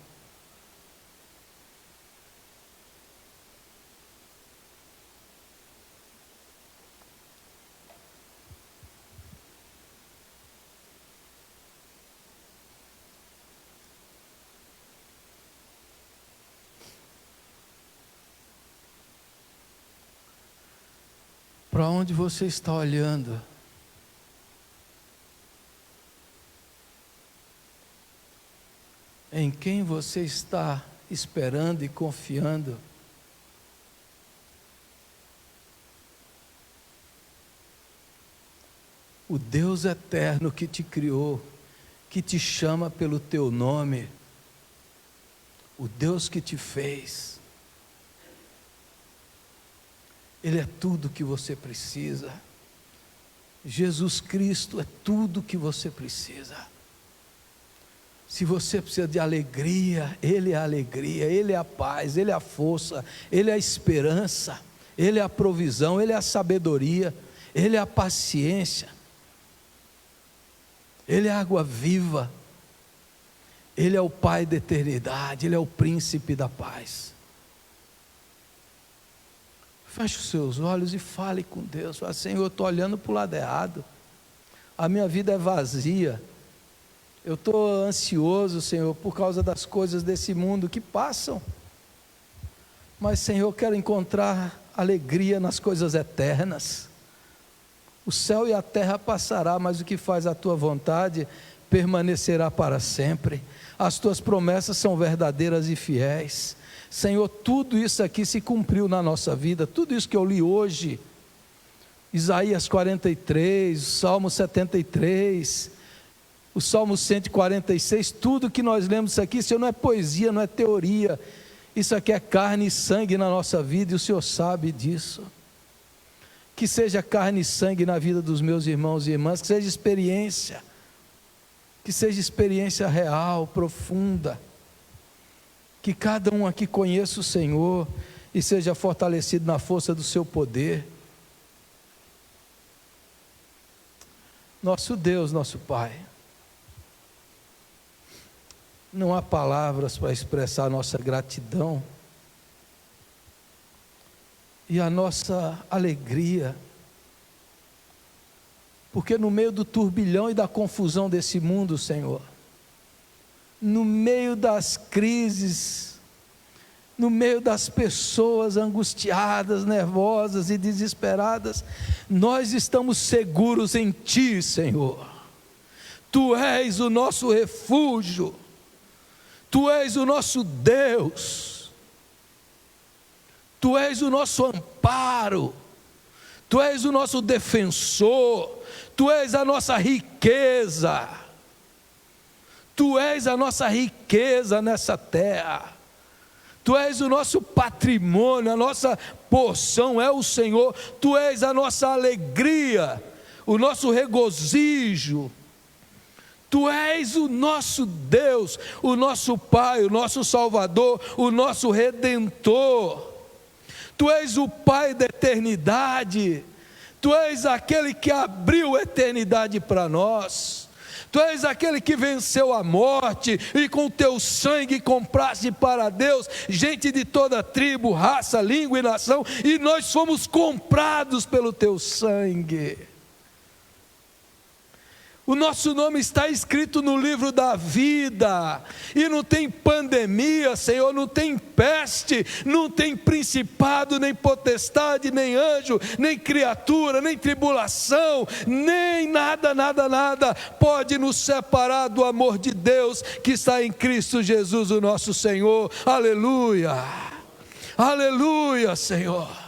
Para onde você está olhando? Em quem você está esperando e confiando? O Deus eterno que te criou, que te chama pelo teu nome, o Deus que te fez, Ele é tudo que você precisa. Jesus Cristo é tudo que você precisa. Se você precisa de alegria, Ele é a alegria, Ele é a paz, Ele é a força, Ele é a esperança, Ele é a provisão, Ele é a sabedoria, Ele é a paciência, Ele é a água viva, Ele é o Pai da eternidade, Ele é o príncipe da paz. Feche os seus olhos e fale com Deus. Fale: Senhor, eu estou olhando para o lado errado, a minha vida é vazia, eu estou ansioso, Senhor, por causa das coisas desse mundo que passam, mas Senhor, eu quero encontrar alegria nas coisas eternas. O céu e a terra passará, mas o que faz a tua vontade permanecerá para sempre. As tuas promessas são verdadeiras e fiéis. Senhor, tudo isso aqui se cumpriu na nossa vida, tudo isso que eu li hoje, Isaías 43, Salmo 73, o Salmo 146, tudo que nós lemos isso aqui, Senhor, não é poesia, não é teoria, isso aqui é carne e sangue na nossa vida, e o Senhor sabe disso. Que seja carne e sangue na vida dos meus irmãos e irmãs, que seja experiência real, profunda, que cada um aqui conheça o Senhor e seja fortalecido na força do seu poder. Nosso Deus, nosso Pai, não há palavras para expressar a nossa gratidão e a nossa alegria, porque no meio do turbilhão e da confusão desse mundo, Senhor, no meio das crises, no meio das pessoas angustiadas, nervosas e desesperadas, nós estamos seguros em Ti, Senhor. Tu és o nosso refúgio, Tu és o nosso Deus, Tu és o nosso amparo, Tu és o nosso defensor, Tu és a nossa riqueza, Tu és a nossa riqueza nessa terra, Tu és o nosso patrimônio, a nossa porção é o Senhor, Tu és a nossa alegria, o nosso regozijo, Tu és o nosso Deus, o nosso Pai, o nosso Salvador, o nosso Redentor, Tu és o Pai da eternidade, Tu és aquele que abriu a eternidade para nós, Tu és aquele que venceu a morte e com teu sangue compraste para Deus gente de toda tribo, raça, língua e nação, e nós fomos comprados pelo teu sangue. O nosso nome está escrito no livro da vida, e não tem pandemia, Senhor, não tem peste, não tem principado, nem potestade, nem anjo, nem criatura, nem tribulação, nem nada pode nos separar do amor de Deus que está em Cristo Jesus, o nosso Senhor. Aleluia, aleluia, Senhor.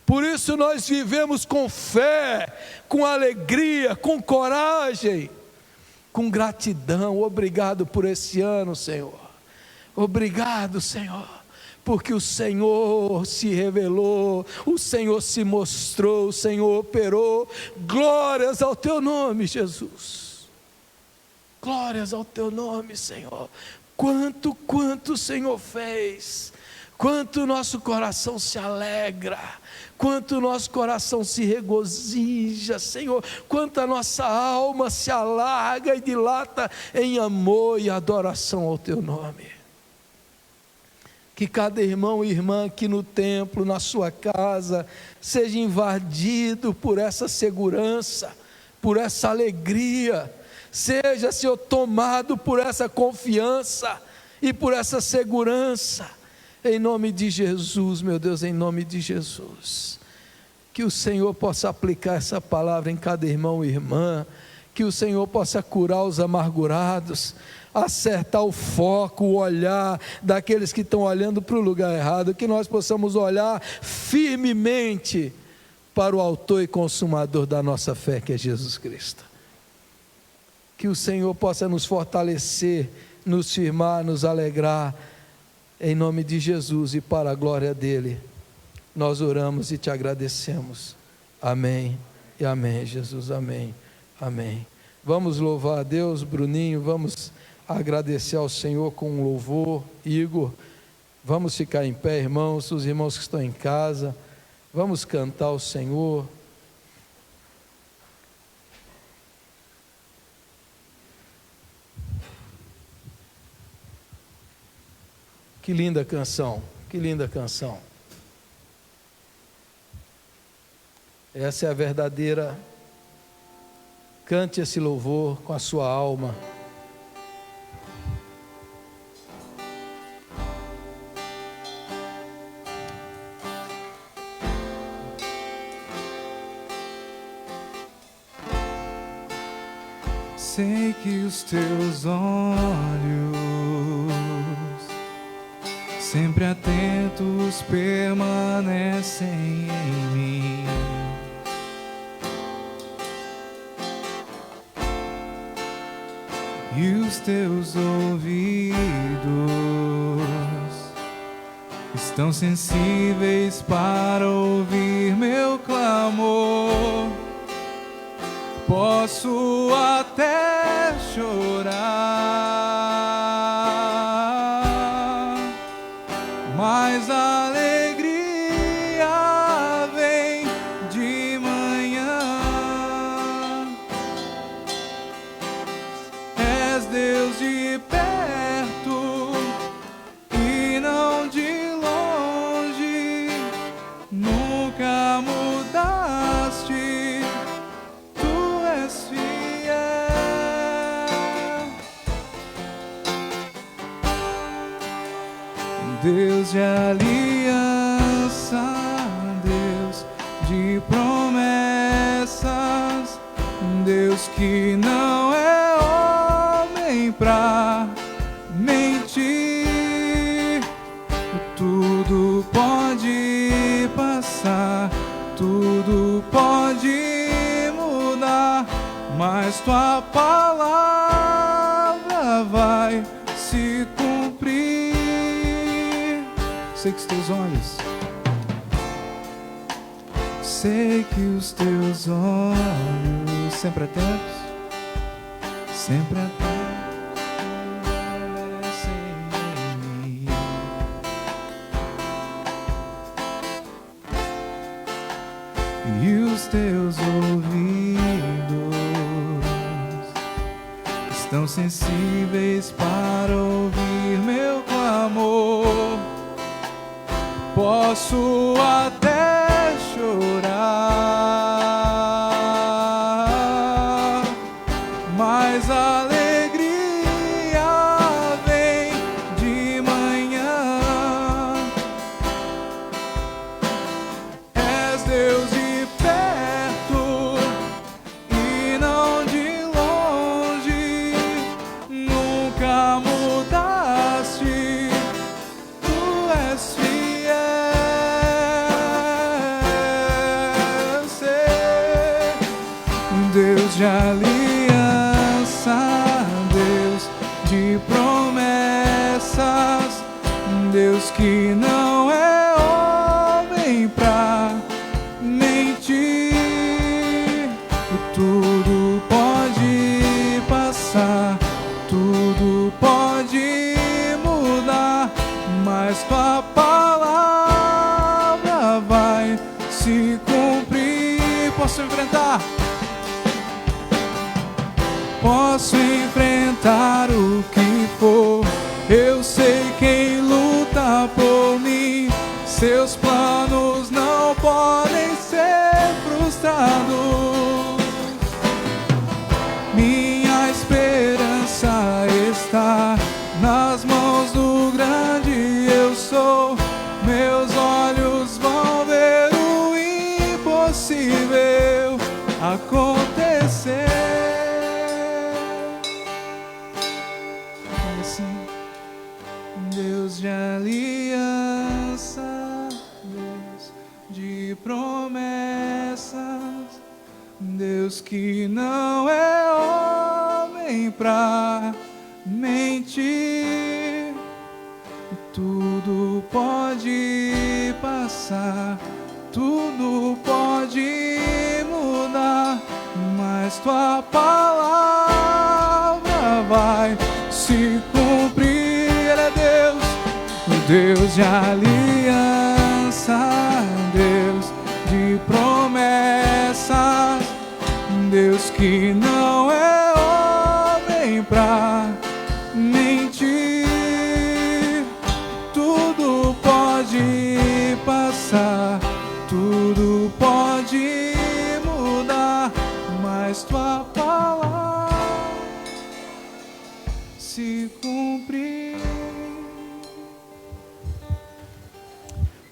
Por isso nós vivemos com fé, com alegria, com coragem, com gratidão. Obrigado por esse ano, Senhor. Obrigado, Senhor, porque o Senhor se revelou, o Senhor se mostrou, o Senhor operou. Glórias ao teu nome, Jesus. Glórias ao teu nome, Senhor. Quanto o Senhor fez, quanto o nosso coração se alegra, quanto o nosso coração se regozija, Senhor, quanto a nossa alma se alarga e dilata em amor e adoração ao teu nome. Que cada irmão e irmã aqui no templo, na sua casa, seja invadido por essa segurança, por essa alegria. Seja, Senhor, tomado por essa confiança e por essa segurança, em nome de Jesus, meu Deus, em nome de Jesus. Que o Senhor possa aplicar essa palavra em cada irmão e irmã, que o Senhor possa curar os amargurados, acertar o foco, o olhar daqueles que estão olhando para o lugar errado, que nós possamos olhar firmemente para o autor e consumador da nossa fé, que é Jesus Cristo. Que o Senhor possa nos fortalecer, nos firmar, nos alegrar, em nome de Jesus e para a glória dele. Nós oramos e te agradecemos. Amém e amém, Jesus, amém, amém. Vamos louvar a Deus, Bruninho, vamos agradecer ao Senhor com um louvor. Igor, vamos ficar em pé, irmãos, os irmãos que estão em casa, vamos cantar ao Senhor. Que linda canção, que linda canção. Essa é a verdadeira. Cante esse louvor com a sua alma. Sei que os teus olhos, sempre atentos, permanecem em mim. E os teus ouvidos estão sensíveis para ouvir meu clamor. Posso até chorar, mas a alegria vem de manhã. És Deus de perto e não de longe, nunca mudaste, tu és fiel. Deus de aliança, Deus de promessas, Deus que não é homem pra mentir. Tudo pode passar, tudo pode mudar, mas tua palavra vai se cumprir. Sei que os teus olhos, sei que os teus olhos, sempre atentos, sempre atentos, permanecem em mim. E os teus ouvidos estão sensíveis para ouvir meu clamor. Posso até chorar, mas a alegria vem de manhã. És Deus de perto e não de longe, nunca mudaste, tu és fiel. Sei, Deus de aliança, Deus que não é homem pra mentir, tudo pode passar, tudo pode mudar, mas tua palavra vai se cumprir. Posso enfrentar? Posso enfrentar o que for, eu sei quem luta por mim. Seus planos não podem ser frustrados. Minha esperança está nas mãos do grande eu sou. Meus olhos vão ver o impossível acontecer. Deus de aliança, Deus de promessas, Deus que não é homem pra mentir, tudo pode passar, tudo pode mudar, mas tua palavra vai se cumprir. Ele é Deus, o Deus de aliança, Deus de promessas, Deus que não é homem pra mentir, tudo pode passar, tudo pode mudar, mas tua palavra se cumprir.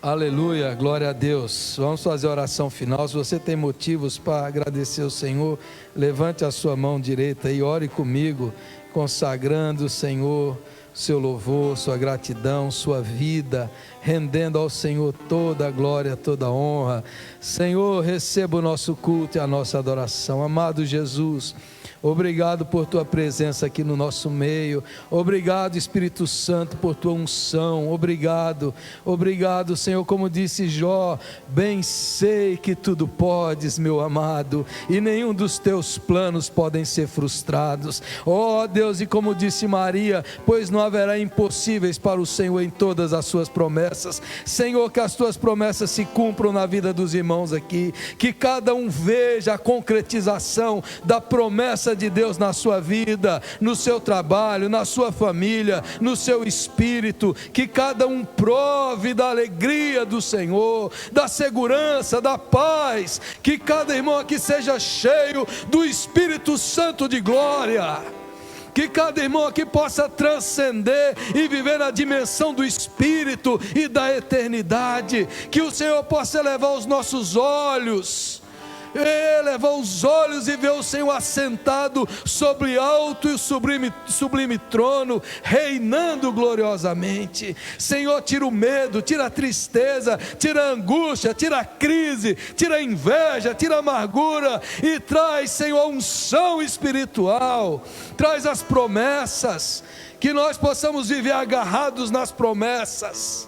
Aleluia, glória a Deus. Vamos fazer a oração final. Se você tem motivos para agradecer ao Senhor, levante a sua mão direita e ore comigo, consagrando o Senhor, seu louvor, sua gratidão, sua vida, rendendo ao Senhor toda a glória, toda a honra. Senhor, receba o nosso culto e a nossa adoração. Amado Jesus, obrigado por tua presença aqui no nosso meio. Obrigado, Espírito Santo, por tua unção. Obrigado, Senhor. Como disse Jó, bem sei que tudo podes, meu amado, e nenhum dos teus planos podem ser frustrados. Ó Deus, e como disse Maria, pois não haverá impossíveis para o Senhor em todas as suas promessas. Senhor, que as tuas promessas se cumpram na vida dos irmãos aqui, que cada um veja a concretização da promessa de Deus na sua vida, no seu trabalho, na sua família, no seu espírito, que cada um prove da alegria do Senhor, da segurança, da paz, que cada irmão aqui seja cheio do Espírito Santo de glória, que cada irmão aqui possa transcender e viver na dimensão do Espírito e da eternidade, que o Senhor possa levar os nossos olhos, levar os olhos e ver o Senhor assentado sobre alto e sublime trono, reinando gloriosamente. Senhor, tira o medo, tira a tristeza, tira a angústia, tira a crise, tira a inveja, tira a amargura e traz, Senhor, a unção espiritual, traz as promessas, que nós possamos viver agarrados nas promessas.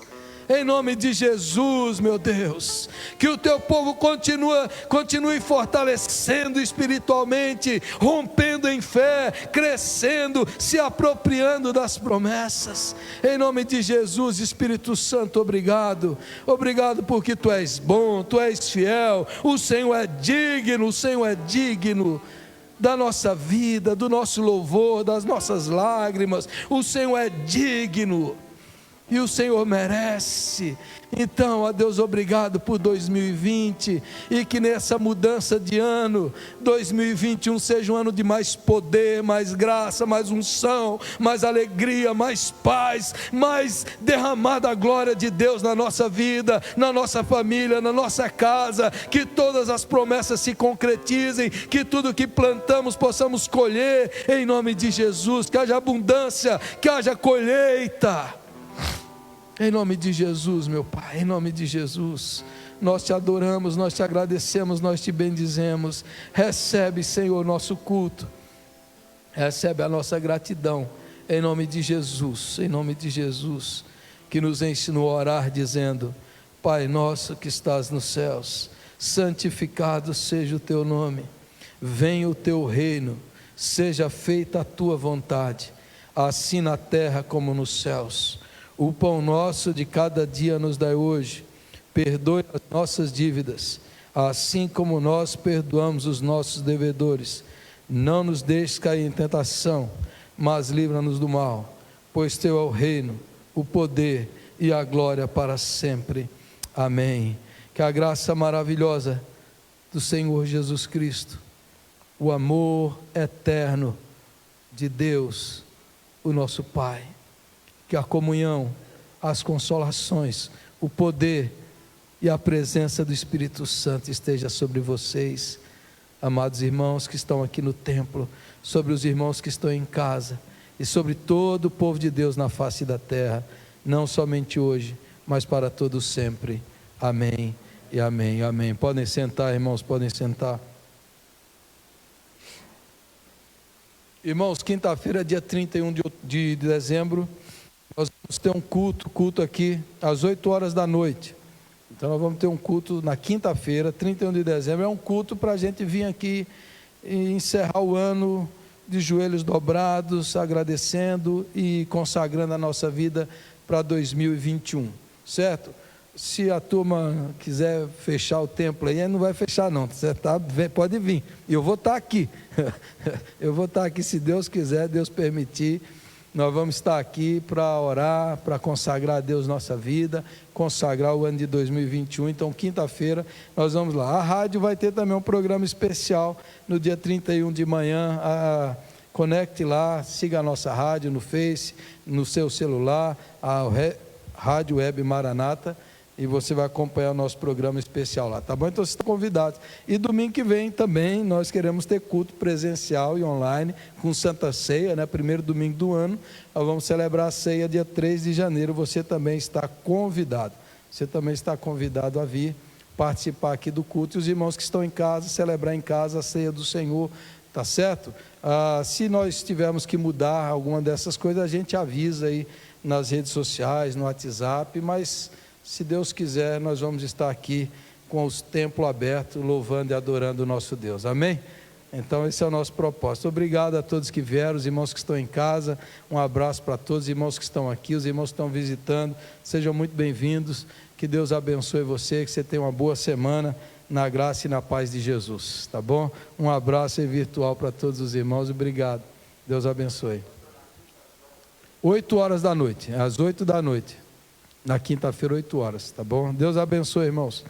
Em nome de Jesus, meu Deus, que o teu povo continue fortalecendo espiritualmente, rompendo em fé, crescendo, se apropriando das promessas. Em nome de Jesus, Espírito Santo, obrigado porque tu és bom, tu és fiel, o Senhor é digno da nossa vida, do nosso louvor, das nossas lágrimas. O Senhor é digno e o Senhor merece. Então, ó Deus, obrigado por 2020, e que nessa mudança de ano, 2021 seja um ano de mais poder, mais graça, mais unção, mais alegria, mais paz, mais derramada a glória de Deus na nossa vida, na nossa família, na nossa casa, que todas as promessas se concretizem, que tudo que plantamos possamos colher, em nome de Jesus, que haja abundância, que haja colheita. Em nome de Jesus, meu Pai, em nome de Jesus, nós te adoramos, nós te agradecemos, nós te bendizemos. Recebe, Senhor, nosso culto, recebe a nossa gratidão, em nome de Jesus, que nos ensinou a orar dizendo: Pai nosso que estás nos céus, santificado seja o teu nome, venha o teu reino, seja feita a tua vontade, assim na terra como nos céus. O pão nosso de cada dia nos dai hoje, perdoe as nossas dívidas, assim como nós perdoamos os nossos devedores. Não nos deixes cair em tentação, mas livra-nos do mal, pois teu é o reino, o poder e a glória para sempre. Amém. Que a graça maravilhosa do Senhor Jesus Cristo, o amor eterno de Deus, o nosso Pai, que a comunhão, as consolações, o poder e a presença do Espírito Santo esteja sobre vocês, amados irmãos que estão aqui no templo, sobre os irmãos que estão em casa e sobre todo o povo de Deus na face da terra, não somente hoje, mas para todos sempre. Amém e amém, amém. Podem sentar, irmãos, podem sentar. Irmãos, quinta-feira, dia 31 de dezembro, nós vamos ter um culto aqui às 8 horas da noite. Então nós vamos ter um culto na quinta-feira, 31 de dezembro, é um culto para a gente vir aqui e encerrar o ano de joelhos dobrados, agradecendo e consagrando a nossa vida para 2021, certo? Se a turma quiser fechar o templo aí, não vai fechar não, você pode vir, eu vou estar aqui, eu vou estar aqui se Deus quiser, Deus permitir. Nós vamos estar aqui para orar, para consagrar a Deus nossa vida, consagrar o ano de 2021, então quinta-feira nós vamos lá. A rádio vai ter também um programa especial no dia 31 de manhã, conecte lá, siga a nossa rádio no Face, no seu celular, a Rádio Web Maranata, e você vai acompanhar o nosso programa especial lá, tá bom? Então vocês estão convidados. E domingo que vem também nós queremos ter culto presencial e online com Santa Ceia, né? Primeiro domingo do ano, nós vamos celebrar a ceia dia 3 de janeiro, você também está convidado. Você também está convidado a vir participar aqui do culto, e os irmãos que estão em casa, celebrar em casa a ceia do Senhor, tá certo? Se nós tivermos que mudar alguma dessas coisas, a gente avisa aí nas redes sociais, no WhatsApp, mas se Deus quiser, nós vamos estar aqui com os templos abertos, louvando e adorando o nosso Deus, amém? Então esse é o nosso propósito. Obrigado a todos que vieram, os irmãos que estão em casa, um abraço para todos os irmãos que estão aqui, os irmãos que estão visitando, sejam muito bem-vindos, que Deus abençoe você, que você tenha uma boa semana, na graça e na paz de Jesus, tá bom? Um abraço virtual para todos os irmãos, obrigado, Deus abençoe. 8 horas da noite, às 8 da noite, na quinta-feira, 8 horas, tá bom? Deus abençoe, irmãos.